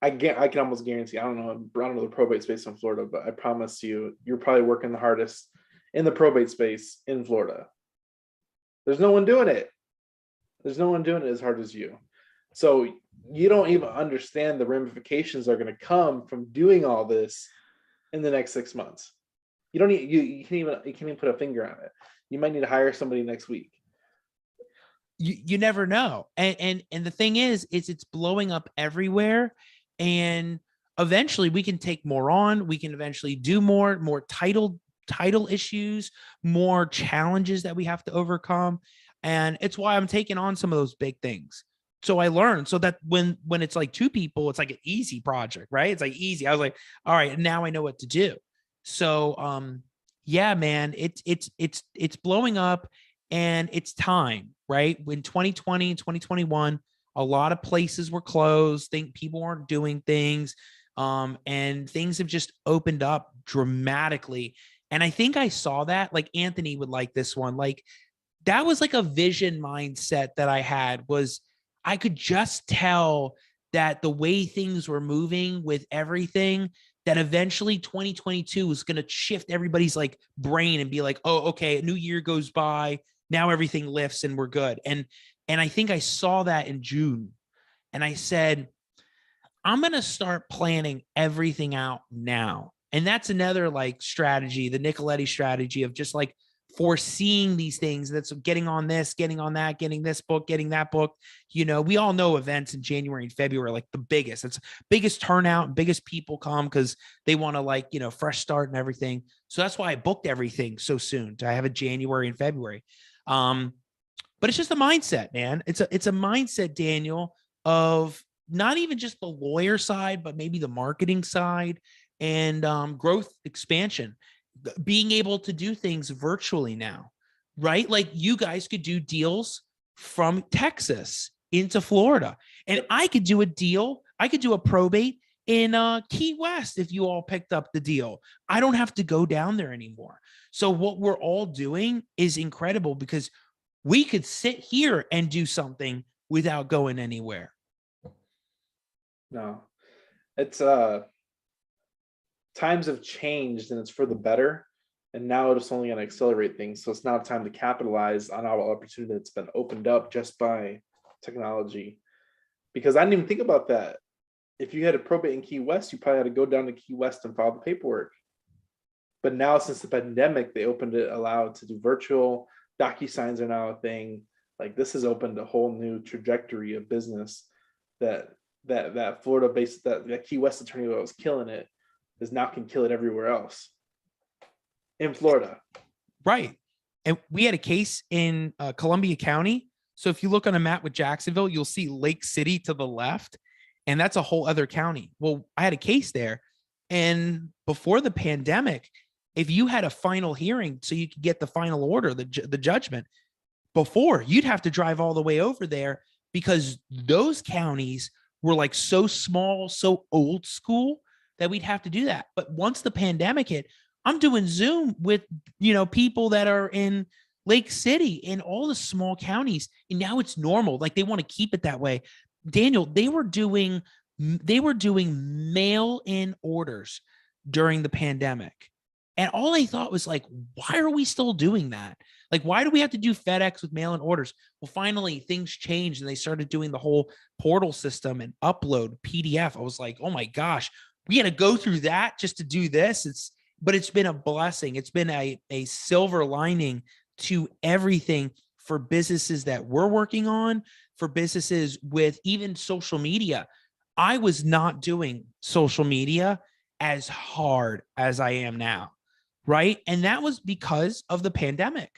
I can almost guarantee. I don't know the probate space in Florida, but I promise you, you're probably working the hardest in the probate space in Florida. There's no one doing it. There's no one doing it as hard as you. So you don't even understand the ramifications that are going to come from doing all this in the next 6 months. You can't even put a finger on it. You might need to hire somebody next week. You never know. And the thing is it's blowing up everywhere. And eventually we can take more on. We can eventually do more title issues, more challenges that we have to overcome. And it's why I'm taking on some of those big things. So I learned so that when it's like two people, it's like an easy project, right? It's like easy. I was like, all right, now I know what to do. So, yeah, man, it's blowing up and it's time, right? When 2020 and 2021, a lot of places were closed. People weren't doing things. And things have just opened up dramatically. And I think I saw that, like, Anthony would like this one. Like, that was like a vision mindset that I had, was I could just tell that the way things were moving with everything, that eventually 2022 was going to shift everybody's like brain and be like, oh, okay, a new year goes by. Now everything lifts and we're good. And I think I saw that in June, and I said, I'm going to start planning everything out now. And that's another like strategy, the Nicoletti strategy of just like foreseeing these things. That's getting on this, getting on that, getting this book, getting that book. You know, we all know events in January and February are like the biggest. It's biggest turnout, biggest people come because they want to, like, you know, fresh start and everything. So that's why I booked everything so soon to have a January and February. But it's just a mindset, man. It's a mindset, Daniel, of not even just the lawyer side, but maybe the marketing side and growth expansion. Being able to do things virtually now, right? Like, you guys could do deals from Texas into Florida, and I could do a deal. I could do a probate in Key West if you all picked up the deal. I don't have to go down there anymore. So what we're all doing is incredible, because we could sit here and do something without going anywhere. No, it's times have changed and it's for the better. And now it's only going to accelerate things. So it's now time to capitalize on all opportunity that's been opened up just by technology. Because I didn't even think about that. If you had a probate in Key West, you probably had to go down to Key West and file the paperwork. But now, since the pandemic, they opened it, allowed to do virtual. DocuSigns are now a thing. Like, this has opened a whole new trajectory of business that Florida-based, that Key West attorney that was killing it is now can kill it everywhere else in Florida. Right. And we had a case in Columbia County. So if you look on a map with Jacksonville, you'll see Lake City to the left, and that's a whole other county. Well, I had a case there, and before the pandemic, if you had a final hearing so you could get the final order, the judgment, before, you'd have to drive all the way over there because those counties were like so small, so old school that we'd have to do that. But once the pandemic hit, I'm doing Zoom with, people that are in Lake City in all the small counties. And now it's normal. Like, they want to keep it that way. Daniel, they were doing mail-in orders during the pandemic. And all I thought was like, why are we still doing that? Like, why do we have to do FedEx with mail-in orders? Well, finally things changed and they started doing the whole portal system and upload PDF. I was like, oh my gosh, we had to go through that just to do this. But it's been a blessing. It's been a silver lining to everything for businesses that we're working on, for businesses with even social media. I was not doing social media as hard as I am now, right? And that was because of the pandemic.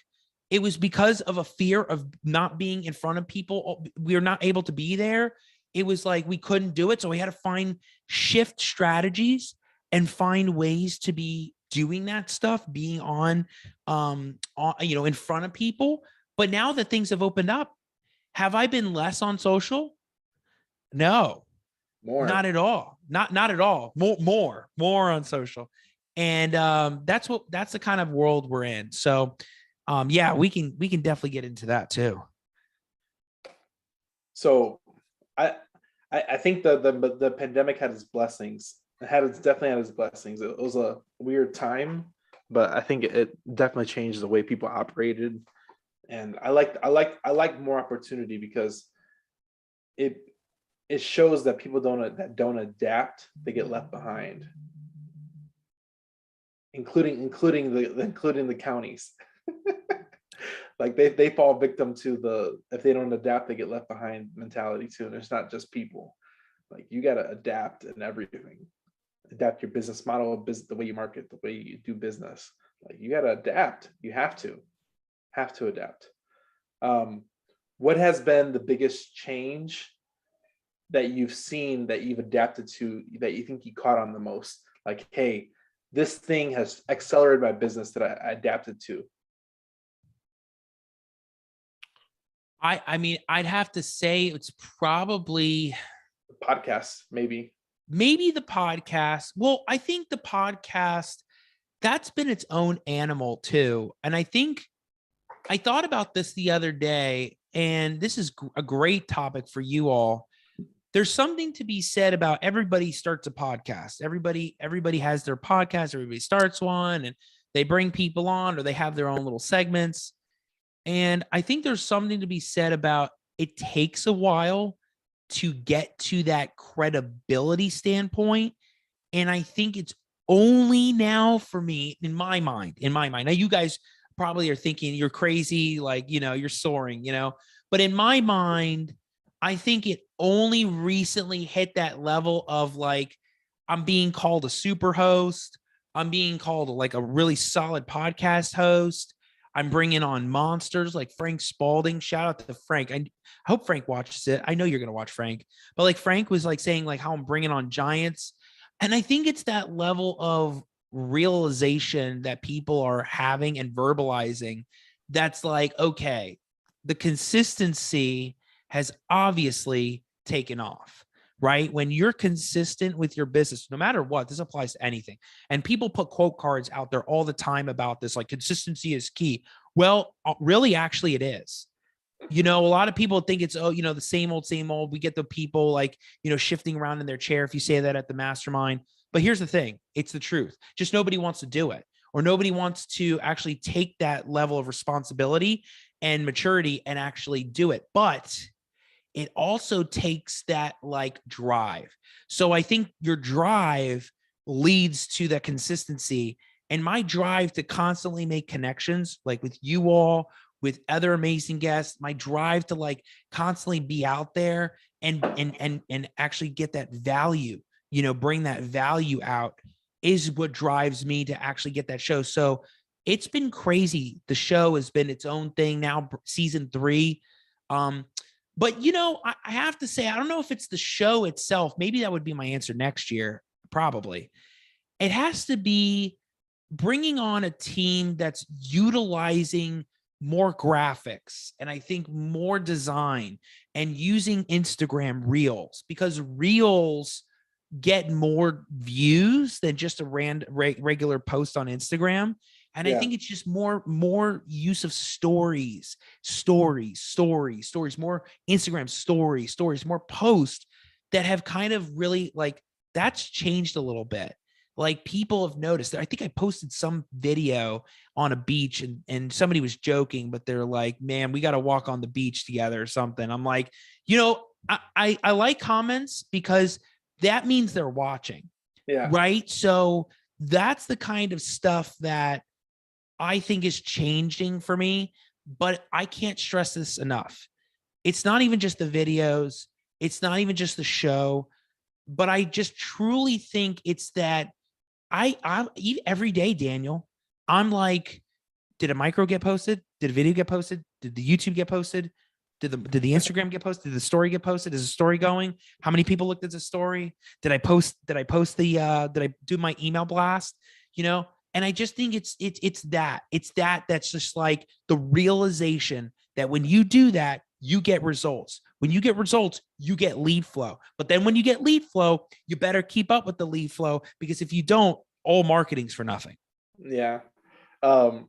It was because of a fear of not being in front of people. We were not able to be there. It was like we couldn't do it. So we had to shift strategies and find ways to be doing that stuff, being on in front of people. But now that things have opened up, have I been less on social? No, not at all. Not at all. More on social. And that's the kind of world we're in. So we can definitely get into that too. So I think the pandemic had its blessings. Definitely had its blessings. It was a weird time, but I think it definitely changed the way people operated. And I like more opportunity because it shows that people don't adapt, they get left behind, including the counties. Like they fall victim to if they don't adapt, they get left behind mentality too. And it's not just people. Like, you got to adapt in everything. Adapt your business model, the way you market, the way you do business. Like, you got to adapt. You have to adapt. What has been the biggest change that you've seen, that you've adapted to, that you think you caught on the most? Like, hey, this thing has accelerated my business that I adapted to. I mean, I'd have to say it's probably the podcast, maybe the podcast. Well, I think the podcast, that's been its own animal too. And I think I thought about this the other day, and this is a great topic for you all. There's something to be said about everybody starts a podcast. Everybody has their podcast. Everybody starts one, and they bring people on, or they have their own little segments. And I think there's something to be said about it takes a while to get to that credibility standpoint. And I think it's only now for me, in my mind. Now, you guys probably are thinking you're crazy, like, you're soaring, but in my mind, I think it only recently hit that level of like, I'm being called a super host. I'm being called like a really solid podcast host. I'm bringing on monsters like Frank Spalding. Shout out to Frank. I hope Frank watches it. I know you're going to watch Frank, but like Frank was like saying like how I'm bringing on giants. And I think it's that level of realization that people are having and verbalizing. That's like, okay, the consistency has obviously taken off, right? When you're consistent with your business, no matter what, this applies to anything. And people put quote cards out there all the time about this, like consistency is key. Well, really, actually it is. You know, a lot of people think it's, oh, you know, the same old, same old. We get the people like, you know, shifting around in their chair if you say that at the mastermind. But here's the thing, it's the truth. Just nobody wants to do it, or nobody wants to actually take that level of responsibility and maturity and actually do it. But it also takes that like drive. So I think your drive leads to that consistency. And my drive to constantly make connections, like with you all, with other amazing guests, my drive to like constantly be out there and actually get that value, you know, bring that value out is what drives me to actually get that show. So it's been crazy. The show has been its own thing now, season 3. But you know, I have to say, I don't know if it's the show itself. Maybe that would be my answer next year. Probably. It has to be bringing on a team that's utilizing more graphics and I think more design and using Instagram reels, because reels get more views than just a regular post on Instagram. And I think it's just more use of stories, more Instagram stories, more posts that have kind of really like, that's changed a little bit. Like people have noticed. I think I posted some video on a beach and somebody was joking, but they're like, man, we got to walk on the beach together or something. I'm like, you know, I like comments because that means they're watching. Yeah. Right. So that's the kind of stuff that I think is changing for me, but I can't stress this enough. It's not even just the videos. It's not even just the show, but I just truly think it's that I'm every day, Daniel, I'm like, did a micro get posted? Did a video get posted? Did the YouTube get posted? Did the Instagram get posted? Did the story get posted? Is the story going? How many people looked at the story? Did I post did I do my email blast? You know, and I just think it's that's just like the realization that when you do that, you get results. When you get results, you get lead flow. But then when you get lead flow, you better keep up with the lead flow, because if you don't, all marketing's for nothing. Yeah. I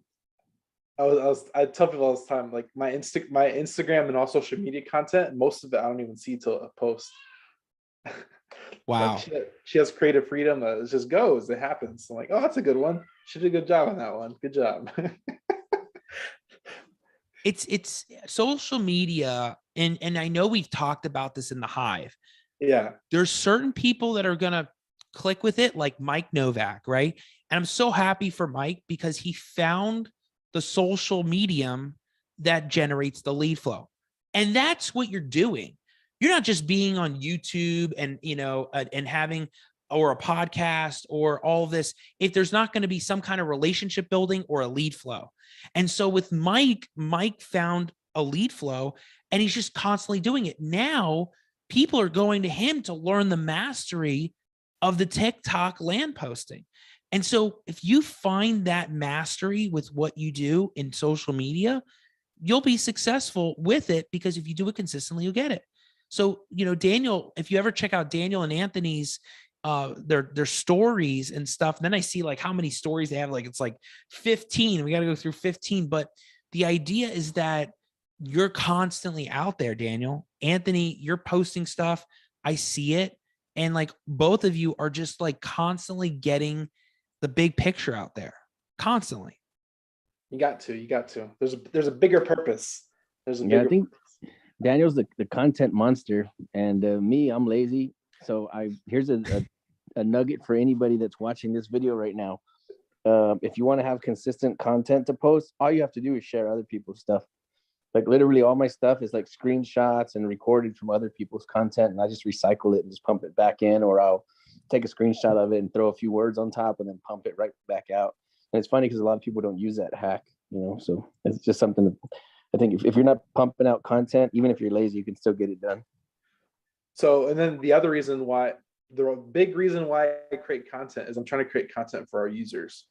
tell people all this time, like my Instagram and all social media content, most of it I don't even see till a post. Wow. Like she has creative freedom. It just goes. It happens. I'm like, oh, that's a good one. She did a good job on that one. Good job. It's social media, and I know we've talked about this in the Hive. Yeah. There's certain people that are gonna click with it, like Mike Novak, right? And I'm so happy for Mike because he found the social medium that generates the lead flow. And that's what you're doing. You're not just being on YouTube and, you know, and having, or a podcast or all this, if there's not going to be some kind of relationship building or a lead flow. And so with Mike found a lead flow and he's just constantly doing it. Now people are going to him to learn the mastery of the TikTok land posting. And so if you find that mastery with what you do in social media, you'll be successful with it, because if you do it consistently, you'll get it. So, you know, Daniel, if you ever check out Daniel and Anthony's their stories and stuff, and then I see like how many stories they have, like it's like 15. We got to go through 15. But the idea is that you're constantly out there, Daniel. Anthony, you're posting stuff. I see it. And like both of you are just like constantly getting the big picture out there. Constantly. You got to. There's a bigger purpose. There's a bigger I think Daniel's the content monster, and me, I'm lazy. So here's a nugget for anybody that's watching this video right now. If you want to have consistent content to post, all you have to do is share other people's stuff. Like literally all my stuff is like screenshots and recorded from other people's content, and I just recycle it and just pump it back in, or I'll take a screenshot of it and throw a few words on top and then pump it right back out. And it's funny because a lot of people don't use that hack, you know, so it's just something that I think if you're not pumping out content, even if you're lazy, you can still get it done. So, and then the big reason why I create content is I'm trying to create content for our users,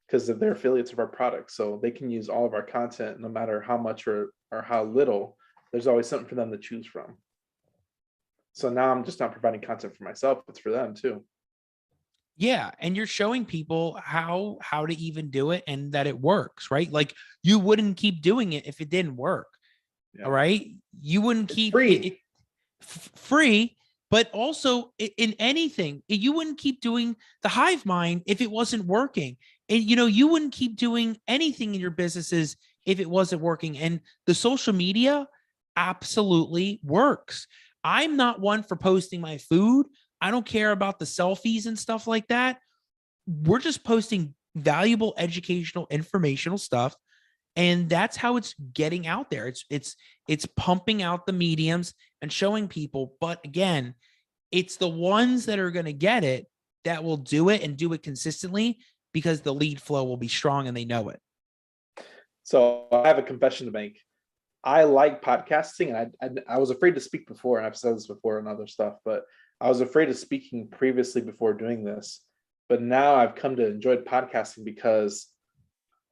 because they're affiliates of our product. So they can use all of our content, no matter how much or how little. There's always something for them to choose from. So now I'm just not providing content for myself, it's for them too. Yeah. And you're showing people how to even do it and that it works, right? Like you wouldn't keep doing it if it didn't work. Yeah. All right. You wouldn't It's keep free. it free, but also in anything, you wouldn't keep doing the hive mind if it wasn't working. And, you wouldn't keep doing anything in your businesses if it wasn't working. And the social media absolutely works. I'm not one for posting my food. I don't care about the selfies and stuff like that. We're just posting valuable educational informational stuff, and that's how it's getting out there. It's pumping out the mediums and showing people. But again, it's the ones that are going to get it that will do it and do it consistently, because the lead flow will be strong and they know it. So I have a confession to make. I like podcasting, and I was afraid to speak before, and I've said this before and other stuff, but I was afraid of speaking previously before doing this. But now I've come to enjoy podcasting because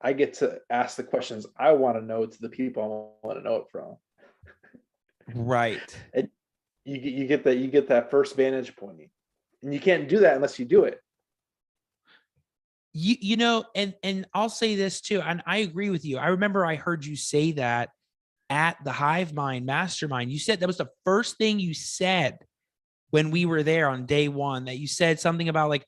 I get to ask the questions I want to know to the people I want to know it from. Right. And you get that first vantage point, and you can't do that unless you do it. And I'll say this too, and I agree with you. I remember I heard you say that at the Hive Mind Mastermind. You said that was the first thing you said when we were there on day one, that you said something about like,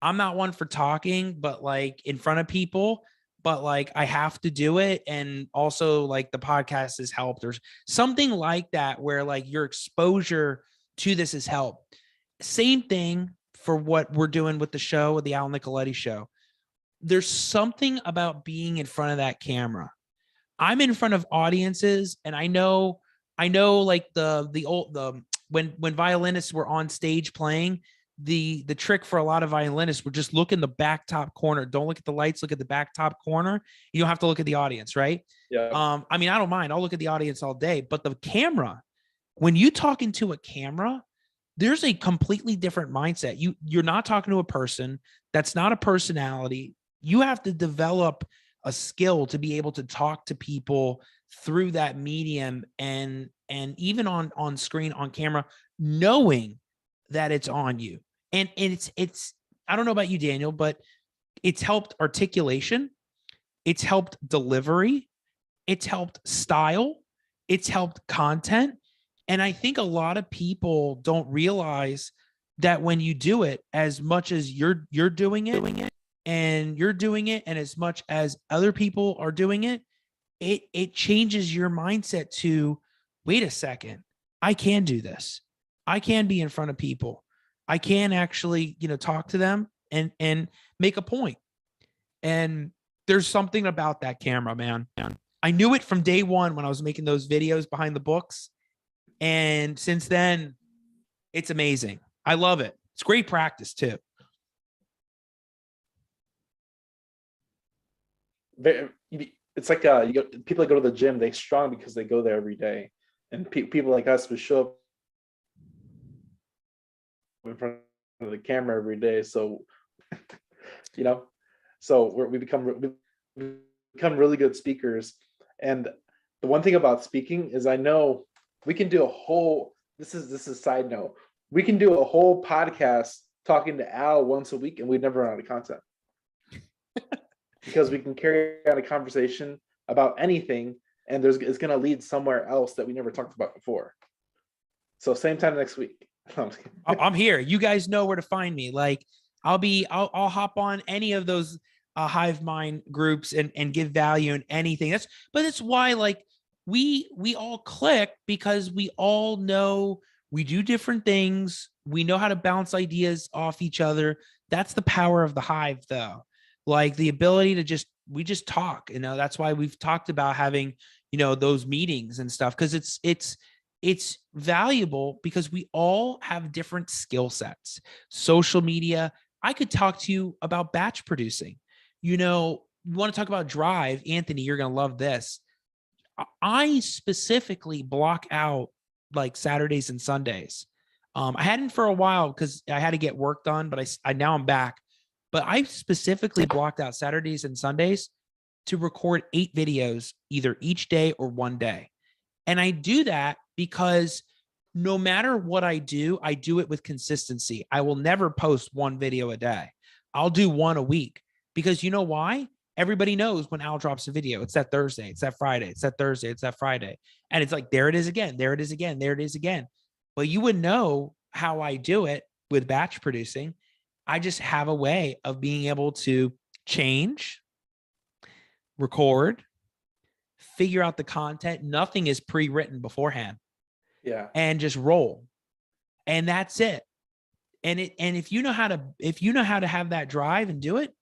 I'm not one for talking, but like in front of people, but like I have to do it. And also like the podcast has helped, or something like that, where like your exposure to this has helped. Same thing for what we're doing with the show, with the Al Nicoletti show. There's something about being in front of that camera. I'm in front of audiences, and I know like when violinists were on stage playing, the trick for a lot of violinists would just look in the back top corner. Don't look at the lights, look at the back top corner. You don't have to look at the audience, right? Yeah. I mean, I don't mind. I'll look at the audience all day, but the camera, when you talk into a camera, there's a completely different mindset. You're not talking to a person. That's not a personality. You have to develop a skill to be able to talk to people through that medium, and even on screen, on camera, knowing that it's on you. And it's I don't know about you, Daniel, but it's helped articulation, it's helped delivery, it's helped style, it's helped content. And I think a lot of people don't realize that when you do it, as much as you're doing it, and you're doing it, and as much as other people are doing it, it changes your mindset to, wait a second, I can do this. I can be in front of people. I can actually, talk to them and make a point. And there's something about that camera, man. I knew it from day one when I was making those videos behind the books. And since then, it's amazing. I love it. It's great practice too. It's like people that go to the gym, they strong because they go there every day, and people like us would show up in front of the camera every day. So, we become really good speakers. And the one thing about speaking is, I know we can do a whole. This is a side note. We can do a whole podcast talking to Al once a week, and we'd never run out of content. Because we can carry on a conversation about anything, and it's going to lead somewhere else that we never talked about before. So same time next week. I'm here. You guys know where to find me. Like I'll hop on any of those Hive Mind groups and give value in anything. That's why like we all click, because we all know we do different things. We know how to bounce ideas off each other. That's the power of the Hive, though. Like the ability to we just talk, that's why we've talked about having, those meetings and stuff. Cause it's valuable, because we all have different skill sets. Social media. I could talk to you about batch producing. You want to talk about drive, Anthony, you're going to love this. I specifically block out like Saturdays and Sundays. I hadn't for a while because I had to get work done, but I now I'm back. But I specifically blocked out Saturdays and Sundays to record 8 videos, either each day or one day. And I do that because no matter what I do it with consistency. I will never post one video a day. I'll do one a week, because you know why? everybody knows when Al drops a video. It's that Thursday, it's that Friday, it's that Thursday, it's that Friday. And it's like, there it is again, there it is again, there it is again. But you would know how I do it with batch producing. I just have a way of being able to change, record, figure out the content. Nothing is pre-written beforehand. Yeah. And just roll. And that's it. And if you know how to have that drive and do it,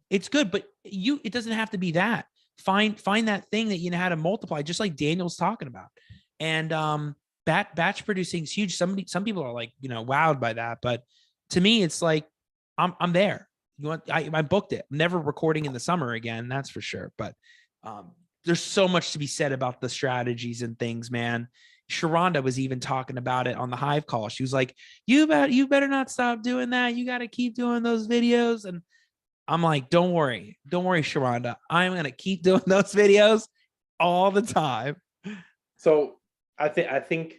it's good. But it doesn't have to be that. Find that thing that you know how to multiply, just like Daniel's talking about. And batch producing is huge. Some people are like, wowed by that. But to me, it's like, I'm there. I booked it. I'm never recording in the summer again, that's for sure. But there's so much to be said about the strategies and things, man. Sharonda was even talking about it on the Hive call. She was like, you better not stop doing that. You got to keep doing those videos. And I'm like, don't worry, Sharonda. I'm going to keep doing those videos all the time. So I think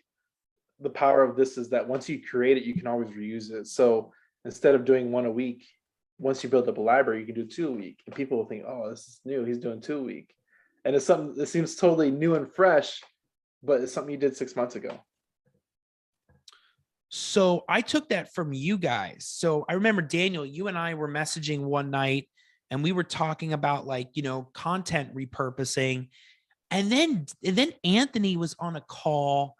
the power of this is that once you create it, you can always reuse it. So instead of doing one a week, once you build up a library, you can do 2 a week. And people will think, oh, this is new. He's doing 2 a week. And it's something that seems totally new and fresh, but it's something you did 6 months ago. So I took that from you guys. So I remember, Daniel, you and I were messaging one night and we were talking about content repurposing. And then Anthony was on a call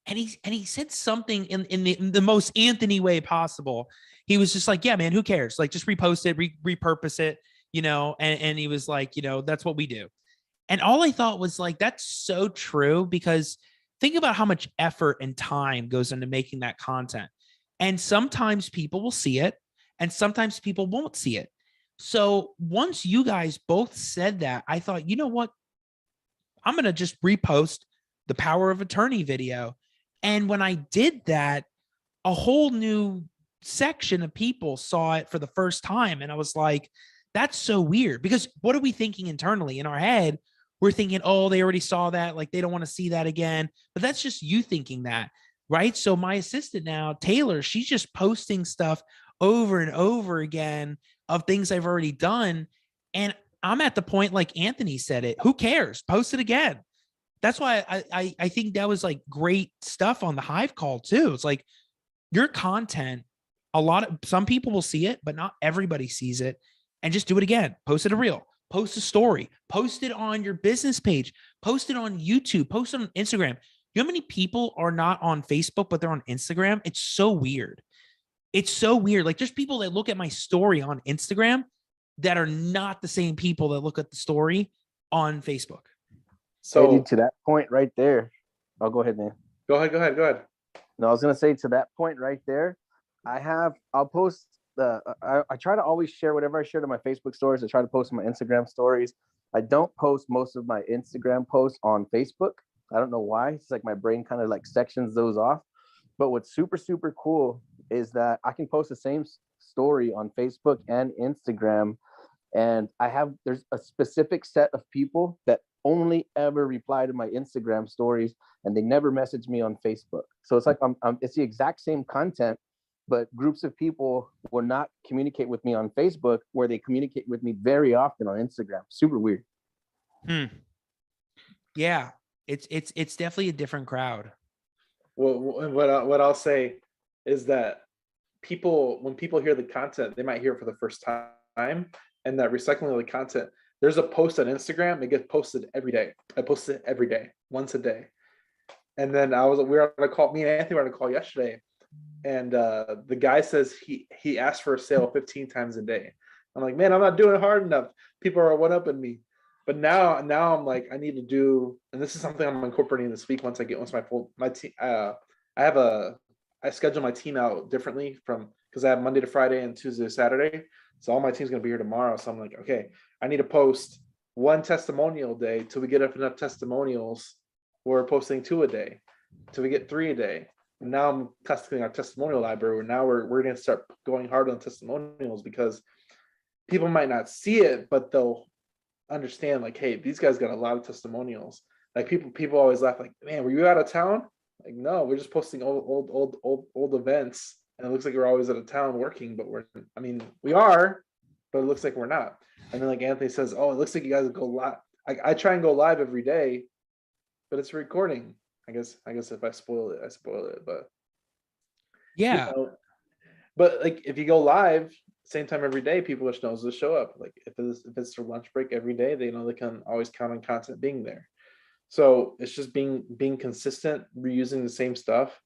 and he said something in the most Anthony way possible. He was just like, yeah, man, who cares? Like, just repost it, repurpose it, and he was like, that's what we do. And all I thought was like, that's so true, because think about how much effort and time goes into making that content. And sometimes people will see it and sometimes people won't see it. So once you guys both said that, I thought, you know what? I'm going to just repost the Power of Attorney video. And when I did that, a whole new section of people saw it for the first time. And I was like, that's so weird, because what are we thinking internally in our head? We're thinking, oh, they already saw that. Like, they don't want to see that again. But that's just you thinking that, right? So my assistant now, Taylor, she's just posting stuff over and over again of things I've already done. And I'm at the point, like Anthony said it, who cares? Post it again. That's why I think that was like great stuff on the Hive call too. It's like, your content, some people will see it, but not everybody sees it. And just do it again. Post it a reel. Post a story, post it on your business page, post it on YouTube, post it on Instagram. You know how many people are not on Facebook, but they're on Instagram? It's so weird. It's so weird. Like, there's people that look at my story on Instagram that are not the same people that look at the story on Facebook. So to that point right there, I'll go ahead, man. Go ahead. No, I was going to say, to that point right there, I'll post I try to always share whatever I share to my Facebook stories. I try to post my Instagram stories. I don't post most of my Instagram posts on Facebook. I don't know why. It's like my brain kind of like sections those off. But what's super, super cool is that I can post the same story on Facebook and Instagram. And there's a specific set of people that only ever reply to my Instagram stories, and they never message me on Facebook. So it's like, it's the exact same content, but groups of people will not communicate with me on Facebook, where they communicate with me very often on Instagram. Super weird. Yeah, it's definitely a different crowd. Well, what I'll say is that when people hear the content, they might hear it for the first time, and that recycling of the content. There's a post on Instagram, it gets posted every day. I post it every day, once a day. And then we were on a call. Me and Anthony were on a call yesterday. And the guy says he asked for a sale 15 times a day. I'm like, man, I'm not doing it hard enough. People are one-upping me. But now I'm like, I need to do, and this is something I'm incorporating this week once my team. I schedule my team out differently because I have Monday to Friday and Tuesday to Saturday. So all my team's gonna be here tomorrow. So I'm like, okay, I need to post 1 testimonial day till we get up enough testimonials. We're posting 2 a day till we get 3 a day. Now I'm testing our testimonial library, where now we're going to start going hard on testimonials, because people might not see it, but they'll understand, like, hey, these guys got a lot of testimonials. Like, people always laugh, like, man, were you out of town? Like, no, we're just posting old events, and it looks like we're always out of town working, but we are, but it looks like we're not. And then like Anthony says, oh, it looks like you guys go live. I try and go live every day, but it's recording. I guess if I spoil it, I spoil it. But Yeah. you know, but like if you go live same time every day, people just knows to show up. Like if it's their lunch break every day, they know they can always count on content being there. So it's just being consistent, reusing the same stuff,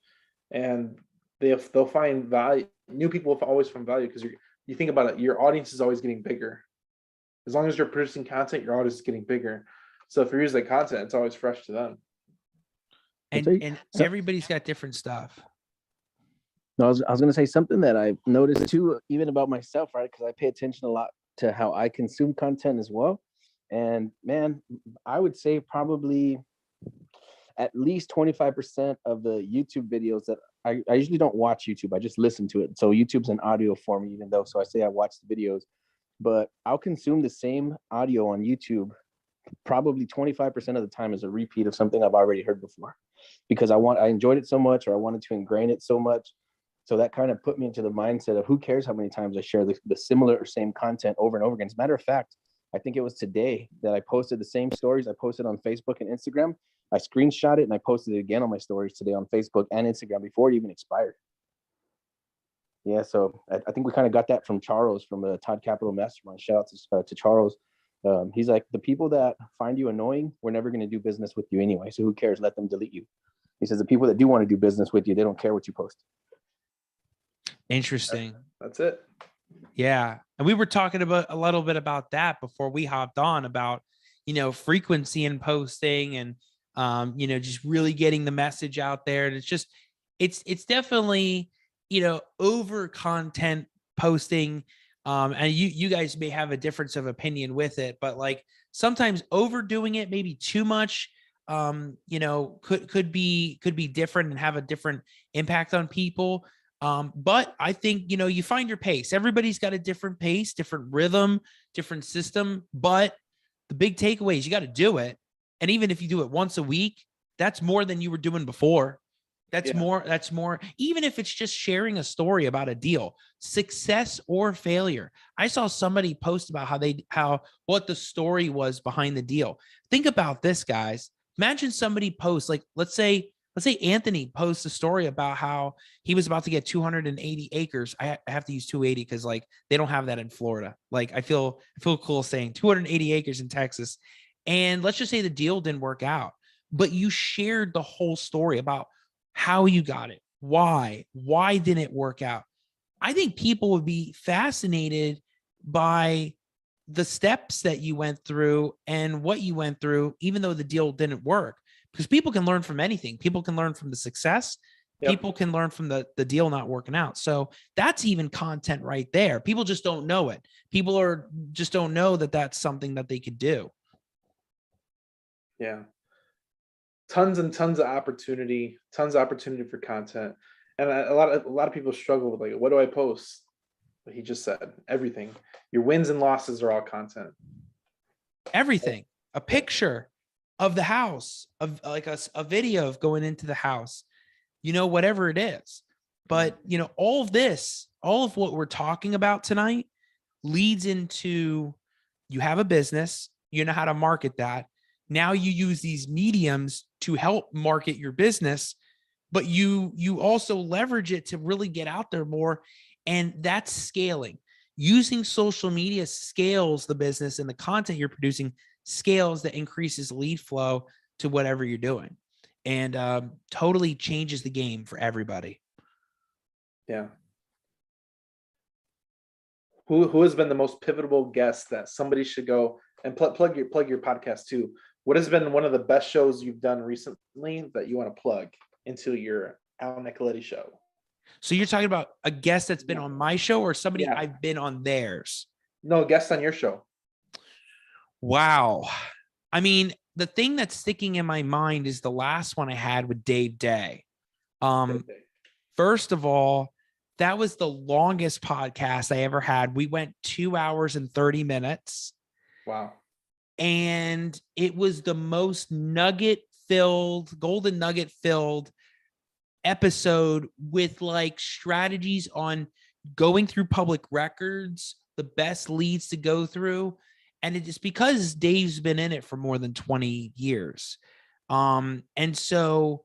and they'll find value. New people will always find value because you think about it, your audience is always getting bigger. As long as you're producing content, your audience is getting bigger. So if you're using the content, it's always fresh to them. And everybody's got different stuff. No, I was going to say something that I noticed too, even about myself, right? Because I pay attention a lot to how I consume content as well. And man, I would say probably at least 25% of the YouTube videos that I usually don't watch YouTube. I just listen to it. So YouTube's an audio form, even though, so I say I watch the videos, but I'll consume the same audio on YouTube. Probably 25% of the time is a repeat of something I've already heard before, because I enjoyed it so much, or I wanted to ingrain it so much. So that kind of put me into the mindset of who cares how many times I share the similar or same content over and over again. As a matter of fact, I think it was today that I posted the same stories I posted on Facebook and Instagram. I screenshot it and I posted it again on my stories today on Facebook and Instagram before it even expired. Yeah, so I think we kind of got that from Charles from the Todd Capital Mastermind. Shout out to Charles. He's like, the people that find you annoying, we're never going to do business with you anyway. So who cares? Let them delete you. He says the people that do want to do business with you, they don't care what you post. Interesting. That's it. Yeah. And we were talking about a little bit about that before we hopped on, about, frequency in posting and, just really getting the message out there. And it's definitely, over content posting. And you guys may have a difference of opinion with it, but like sometimes overdoing it, maybe too much, could be different and have a different impact on people. But I think, you find your pace. Everybody's got a different pace, different rhythm, different system. But the big takeaway is you got to do it. And even if you do it once a week, that's more than you were doing before. That's more, even if it's just sharing a story about a deal, success or failure. I saw somebody post about what the story was behind the deal. Think about this, guys. Imagine somebody posts, like, let's say Anthony posts a story about how he was about to get 280 acres. I have to use 280 because like they don't have that in Florida. Like I feel cool saying 280 acres in Texas. And let's just say the deal didn't work out, but you shared the whole story about how you got it. Why didn't it work out? I think people would be fascinated by the steps that you went through and what you went through, even though the deal didn't work. Because people can learn from anything. People can learn from the success. Yep. People can learn from the deal not working out. So that's even content right there. People just don't know it. People just don't know that that's something that they could do. Yeah. Tons and tons of opportunity for content. And a lot of people struggle with like, what do I post? What he just said, everything. Your wins and losses are all content. Everything. A picture of the house, of like a video of going into the house, whatever it is. But, all of what we're talking about tonight leads into, you have a business, you know how to market that. Now you use these mediums to help market your business, but you also leverage it to really get out there more. And that's scaling. Using social media scales the business, and the content you're producing scales that increases lead flow to whatever you're doing, and totally changes the game for everybody. Yeah. Who has been the most pivotal guest that somebody should go and plug your podcast too? What has been one of the best shows you've done recently that you want to plug into your Al Nicoletti show? So you're talking about a guest that's been on my show, or somebody I've been on theirs? No, a guest on your show. Wow. I mean, the thing that's sticking in my mind is the last one I had with Dave Day. First of all, that was the longest podcast I ever had. We went 2 hours and 30 minutes. Wow. And it was the most golden nugget filled episode, with like strategies on going through public records, the best leads to go through. And it's because Dave's been in it for more than 20 years. And so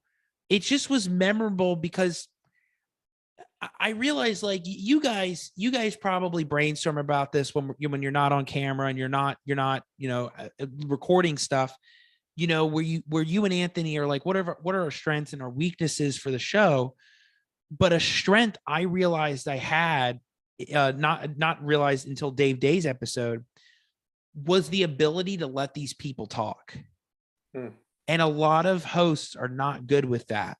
it just was memorable because I realized, like, you guys probably brainstorm about this when you're not on camera and you're not, recording stuff, where you and Anthony are like, what are our strengths and our weaknesses for the show? But a strength I realized I had, not realized until Dave Day's episode, was the ability to let these people talk. And a lot of hosts are not good with that.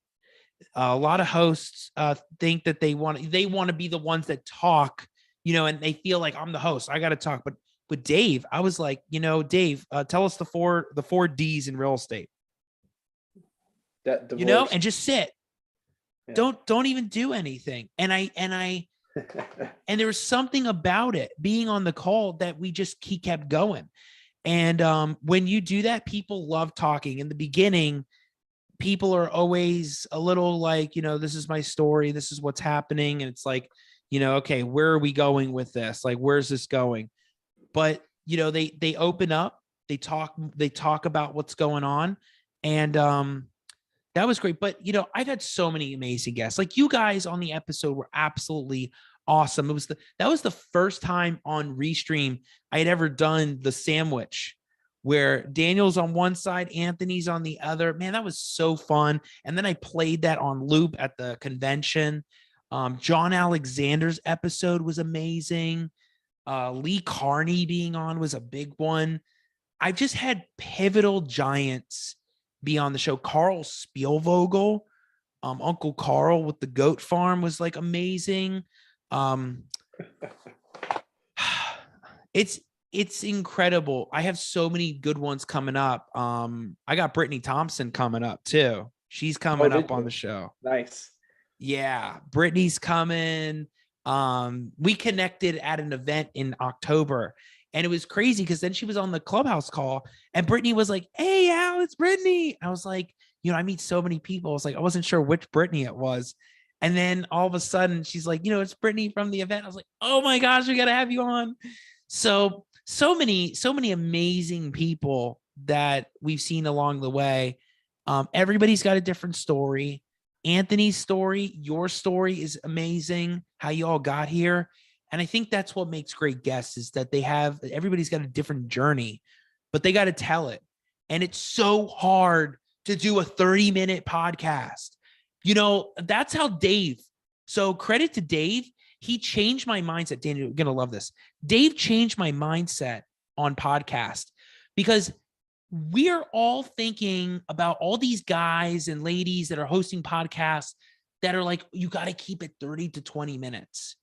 A lot of hosts think that they want to be the ones that talk, and they feel like, I'm the host, I got to talk. But with Dave, I was like, Dave, tell us the four D's in real estate. That divorce. And just sit. Yeah. Don't even do anything. And I and there was something about it being on the call that he kept going. And when you do that, people love talking. In the beginning, people are always a little like, this is my story, this is what's happening. And it's like, okay, where are we going with this? Like, where's this going? But, they open up, they talk about what's going on. And that was great. But, I've had so many amazing guests. Like, you guys on the episode were absolutely awesome. That was the first time on Restream I had ever done the sandwich, where Daniel's on one side, Anthony's on the other. Man, that was so fun. And then I played that on loop at the convention. John Alexander's episode was amazing. Lee Carney being on was a big one. I've just had pivotal giants be on the show. Carl Spielvogel, Uncle Carl with the goat farm, was like amazing. It's incredible. I have so many good ones coming up. I got Brittany Thompson coming up too. She's coming up on the show. Nice. Yeah, Brittany's coming. We connected at an event in October, and it was crazy because then she was on the Clubhouse call, and Brittany was like, "Hey, Al, it's Brittany." I was like, I meet so many people. I was like, I wasn't sure which Brittany it was. And then all of a sudden she's like, it's Brittany from the event. I was like, oh my gosh, we got to have you on. So many amazing people that we've seen along the way. Everybody's got a different story. Anthony's story, your story is amazing, how you all got here. And I think that's what makes great guests, is that everybody's got a different journey, but they got to tell it. And it's so hard to do a 30-minute podcast. That's how Dave. So credit to Dave. He changed my mindset. Daniel, you're going to love this. Dave changed my mindset on podcast, because we are all thinking about all these guys and ladies that are hosting podcasts that are like, you got to keep it 30 to 20 minutes.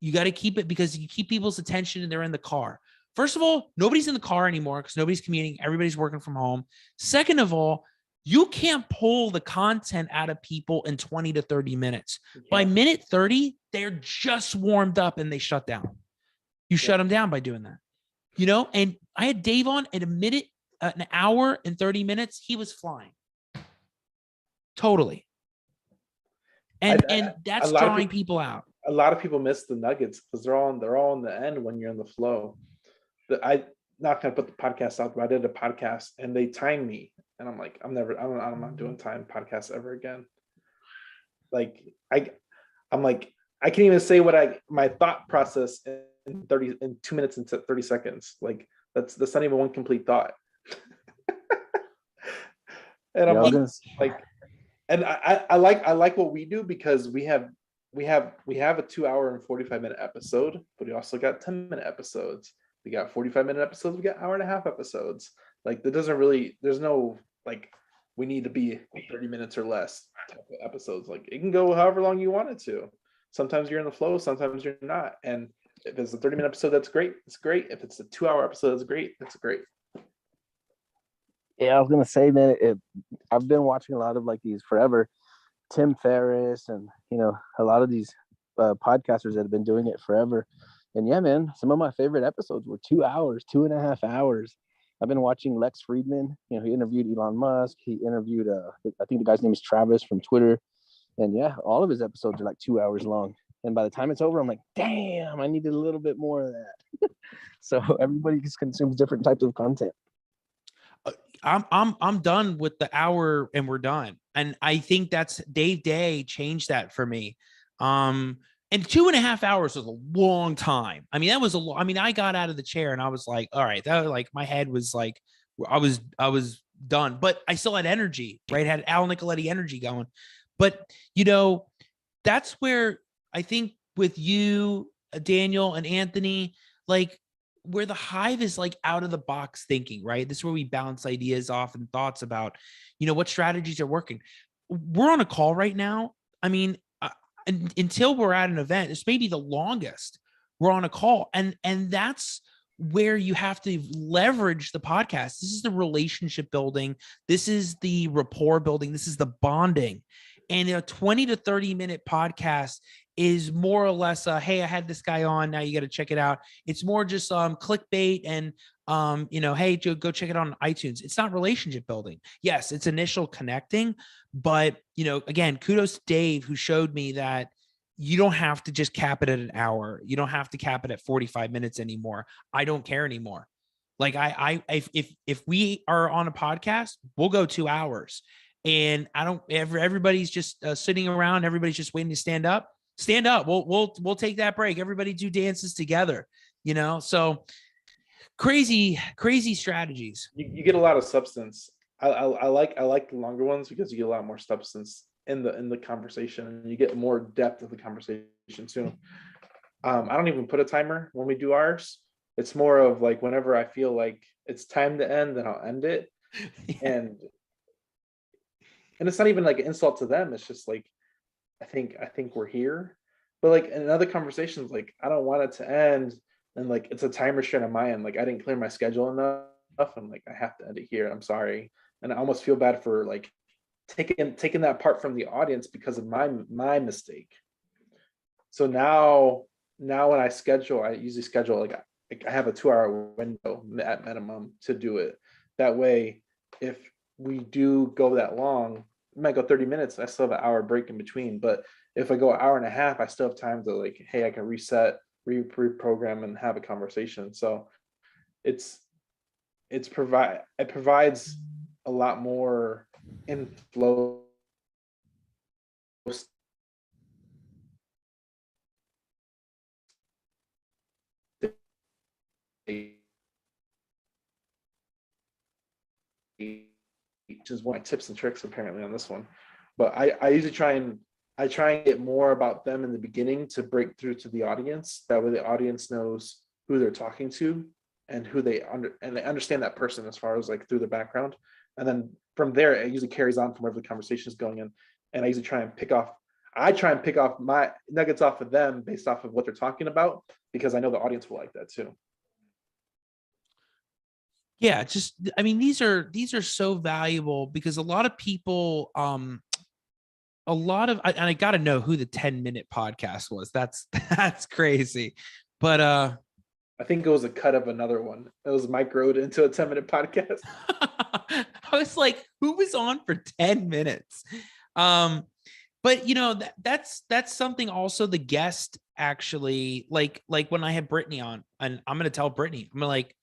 You got to keep it because you keep people's attention and they're in the car. First of all, nobody's in the car anymore because nobody's commuting. Everybody's working from home. Second of all, you can't pull the content out of people in 20 to 30 minutes. Yeah. By minute 30, they're just warmed up and they shut down. You shut them down by doing that. And I had Dave on at an hour and 30 minutes. He was flying. Totally. And that's drawing people out. A lot of people miss the nuggets because they're all in the end when you're in the flow. I'm not going to put the podcast out, but I did a podcast and they timed me. And I'm like, I'm not doing time podcasts ever again. Like, I'm like, I can't even say my thought process in 2 minutes and 30 seconds. Like, that's not even one complete thought. And I'm like, and I like what we do, because we have a 2 hour and 45-minute episode, but we also got 10-minute episodes. We got 45-minute episodes. We got hour and a half episodes. Like, there's no, like, we need to be 30 minutes or less type of episodes. Like, it can go however long you want it to. Sometimes you're in the flow, sometimes you're not. And if it's a 30-minute episode, that's great. It's great. If it's a 2-hour episode, that's great. That's great. Yeah, I was gonna say, man, I've been watching a lot of like these forever, Tim Ferriss, and a lot of these podcasters that have been doing it forever. And yeah, man, some of my favorite episodes were 2 hours, 2.5 hours. I've been watching Lex Friedman. He interviewed Elon Musk. He interviewed, I think the guy's name is Travis from Twitter. And yeah, all of his episodes are like 2 hours long. And by the time it's over, I'm like, damn, I needed a little bit more of that. So everybody just consumes different types of content. I'm done with the hour and we're done. And I think that's Dave Day changed that for me. And 2.5 hours was a long time. I mean, that was I mean, I got out of the chair and I was like, all right, that like my head was like, I was done, but I still had energy, right? Had Al Nicoletti energy going. But you know, that's where I think with you, Daniel and Anthony, like where the hive is like out of the box thinking, right? This is where we bounce ideas off and thoughts about, you know, what strategies are working. We're on a call right now. I mean, until we're at an event, it's maybe the longest we're on a call. And that's where you have to leverage the podcast. This is the relationship building. This is the rapport building. This is the bonding. And a 20 to 30 minute podcast is more or less hey, I had this guy on, now you got to check it out. It's more just clickbait and you know, hey, go check it out on iTunes. It's not relationship building. Yes, it's initial connecting, but you know, again, kudos to Dave who showed me that you don't have to just cap it at an hour. You don't have to cap it at 45 minutes anymore. I don't care anymore. Like if we are on a podcast, we'll go 2 hours. And I don't everybody's just sitting around, everybody's just waiting to stand up. Stand up. We'll take that break. Everybody do dances together, you know? So crazy strategies. You get a lot of substance. I like the longer ones because you get a lot more substance in the conversation, and you get more depth of the conversation too. I don't even put a timer when we do ours. It's more of like whenever I feel like it's time to end, then I'll end it. And it's not even like an insult to them. It's just like I think we're here. But like in other conversations, like I don't want it to end, and like it's a time restraint on my end. Like I didn't clear my schedule enough. I'm like, I have to end it here. I'm sorry. And I almost feel bad for like taking that part from the audience because of my mistake. So now when I schedule, I usually schedule like I have a 2-hour window at minimum to do it. That way, if we do go that long, it might go 30 minutes. I still have an hour break in between. But if I go an hour and a half, I still have time to like, hey, I can reset, reprogram, and have a conversation. So it provides a lot more inflow. Which is one of my tips and tricks apparently on this one. But I usually try and get more about them in the beginning to break through to the audience. That way the audience knows who they're talking to and who they understand that person as far as like through their background. And then from there, it usually carries on from wherever the conversation is going in. And I usually try and pick off my nuggets off of them based off of what they're talking about, because I know the audience will like that too. Yeah, just I mean, these are so valuable because a lot of people, and I got to know who the 10-minute podcast was. That's crazy, but I think it was a cut of another one. It was microed into a 10-minute podcast. I was like, who was on for 10 minutes? But you know, that's something also the guest actually like when I had Brittany on, and I'm gonna tell Brittany, I'm like,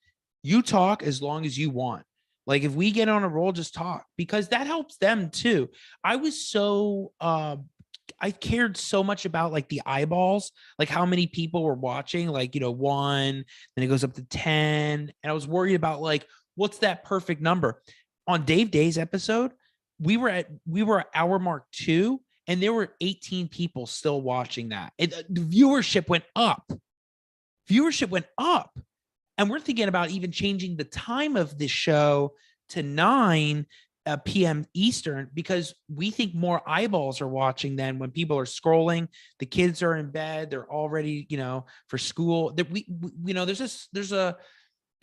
you talk as long as you want. Like if we get on a roll, just talk, because that helps them too. I was so I cared so much about like the eyeballs, like how many people were watching, like, you know, 1, then it goes up to 10. And I was worried about like, what's that perfect number? On Dave Day's episode, we were at hour mark 2, and there were 18 people still watching that. The viewership went up. And we're thinking about even changing the time of this show to 9 p.m. Eastern, because we think more eyeballs are watching then when people are scrolling. The kids are in bed. They're all ready, you know, for school. That we you know, there's a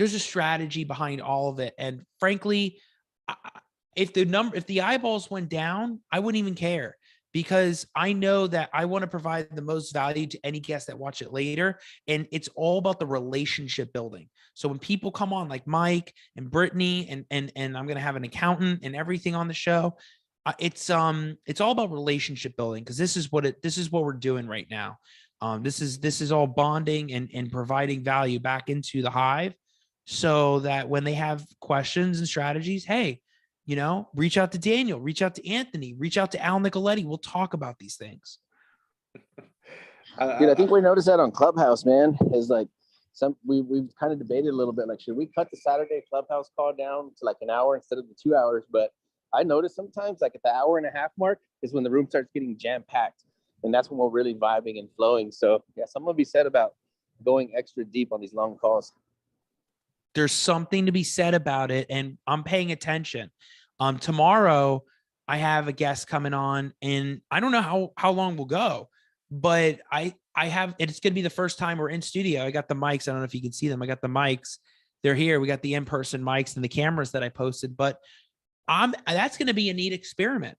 strategy behind all of it. And frankly, if the eyeballs went down, I wouldn't even care, because I know that I want to provide the most value to any guest that watch it later. And it's all about the relationship building. So when people come on like Mike and Brittany, and I'm going to have an accountant and everything on the show, it's all about relationship building, because this is what we're doing right now. This is all bonding and providing value back into the hive, so that when they have questions and strategies, hey, reach out to Daniel, reach out to Anthony, reach out to Al Nicoletti. We'll talk about these things. Dude, I think we noticed that on Clubhouse, man. Is like we've kind of debated a little bit, like, should we cut the Saturday Clubhouse call down to like an hour instead of the 2 hours? But I noticed sometimes, like at the hour and a half mark, is when the room starts getting jam packed, and that's when we're really vibing and flowing. So yeah, something will be said about going extra deep on these long calls. There's something to be said about it, and I'm paying attention. Tomorrow I have a guest coming on, and I don't know how long we'll go, but I have, it's going to be the first time we're in studio. I got the mics. I don't know if you can see them. I got the mics. They're here. We got the in-person mics and the cameras that I posted, but that's going to be a neat experiment,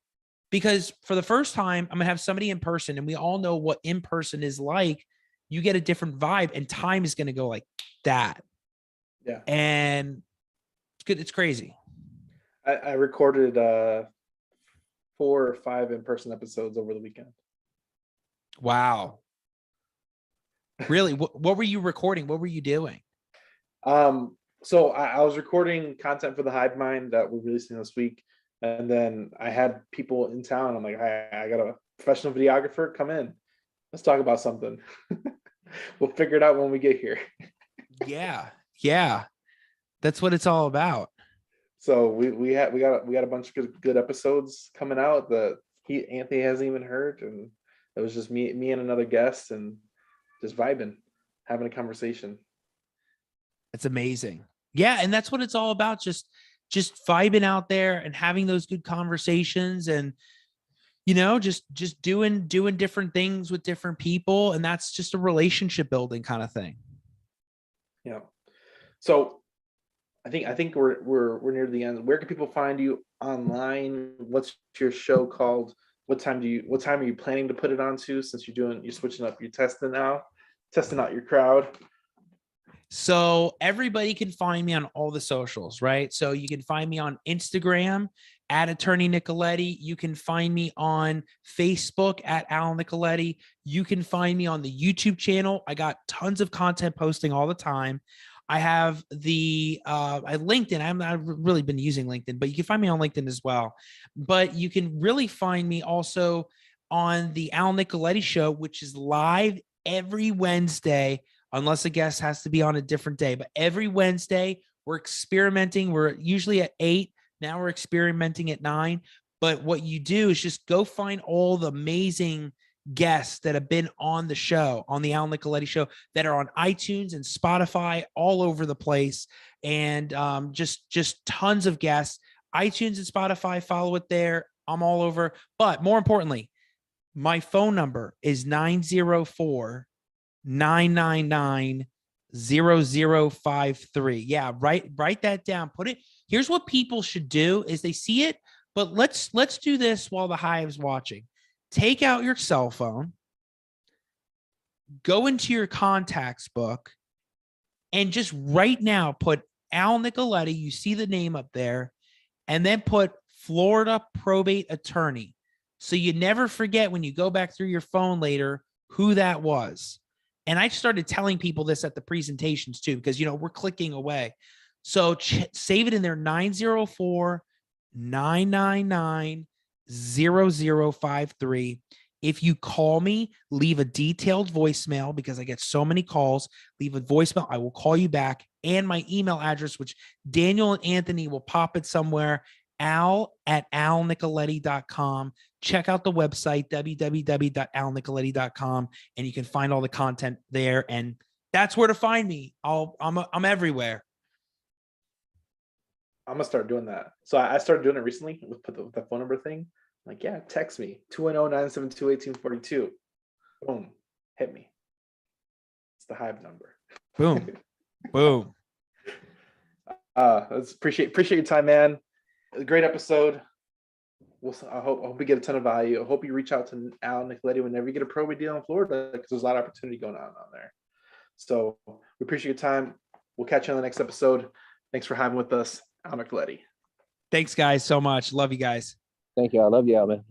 because for the first time, I'm going to have somebody in person, and we all know what in person is like. You get a different vibe, and time is going to go like that. Yeah. And it's good. It's crazy. I recorded 4 or 5 in-person episodes over the weekend. Wow. Really? What were you recording? What were you doing? So I was recording content for the Hive Mind that we're releasing this week. And then I had people in town. I'm like, I got a professional videographer, come in. Let's talk about something. We'll figure it out when we get here. Yeah. That's what it's all about. So we got a bunch of good episodes coming out that Anthony hasn't even heard, and it was just me and another guest, and just vibing, having a conversation. It's amazing. Yeah, and that's what it's all about. Just vibing out there and having those good conversations, and just doing different things with different people, and that's just a relationship building kind of thing. Yeah. So I think we're near the end. Where can people find you online? What's your show called? What time are you planning to put it onto, since you're switching up, you're testing out your crowd? So everybody can find me on all the socials, right? So you can find me on Instagram at Attorney Nicoletti. You can find me on Facebook at Al Nicoletti. You can find me on the YouTube channel. I got tons of content posting all the time. I have the LinkedIn. I've really been using LinkedIn, but you can find me on LinkedIn as well. But you can really find me also on the Al Nicoletti Show, which is live every Wednesday, unless a guest has to be on a different day. But every Wednesday, we're experimenting. We're usually at 8. Now we're experimenting at 9. But what you do is just go find all the amazing guests that have been on the show, on the Al Nicoletti Show, that are on iTunes and Spotify, all over the place. And just tons of guests. iTunes and Spotify, follow it there. I'm all over. But more importantly, my phone number is 904-999-0053. Yeah, write that down. Put it. Here's what people should do is they see it, but let's do this while the hive's watching. Take out your cell phone, go into your contacts book, and just right now put Al Nicoletti. You see the name up there, and then put Florida Probate Attorney. So you never forget when you go back through your phone later who that was. And I started telling people this at the presentations too, because, we're clicking away. So save it in there, 904-999-0053. If you call me, leave a detailed voicemail, because I get so many calls. Leave a voicemail. I will call you back. And my email address, which Daniel and Anthony will pop it somewhere, al@alnicoletti.com. Check out the website, www.alnicoletti.com, and you can find all the content there. And that's where to find me. I'm everywhere. I'm gonna start doing that. So I started doing it recently with the phone number thing. I'm like, yeah, text me 210-972-1842. Boom, hit me. It's the Hive number. Boom, boom. Appreciate your time, man. A great episode. I hope we get a ton of value. I hope you reach out to Al Nicoletti whenever you get a probate deal in Florida, because there's a lot of opportunity going on there. So we appreciate your time. We'll catch you on the next episode. Thanks for having with us, Al Nicoletti. Thanks, guys, so much. Love you guys. Thank you. I love you, Al, man.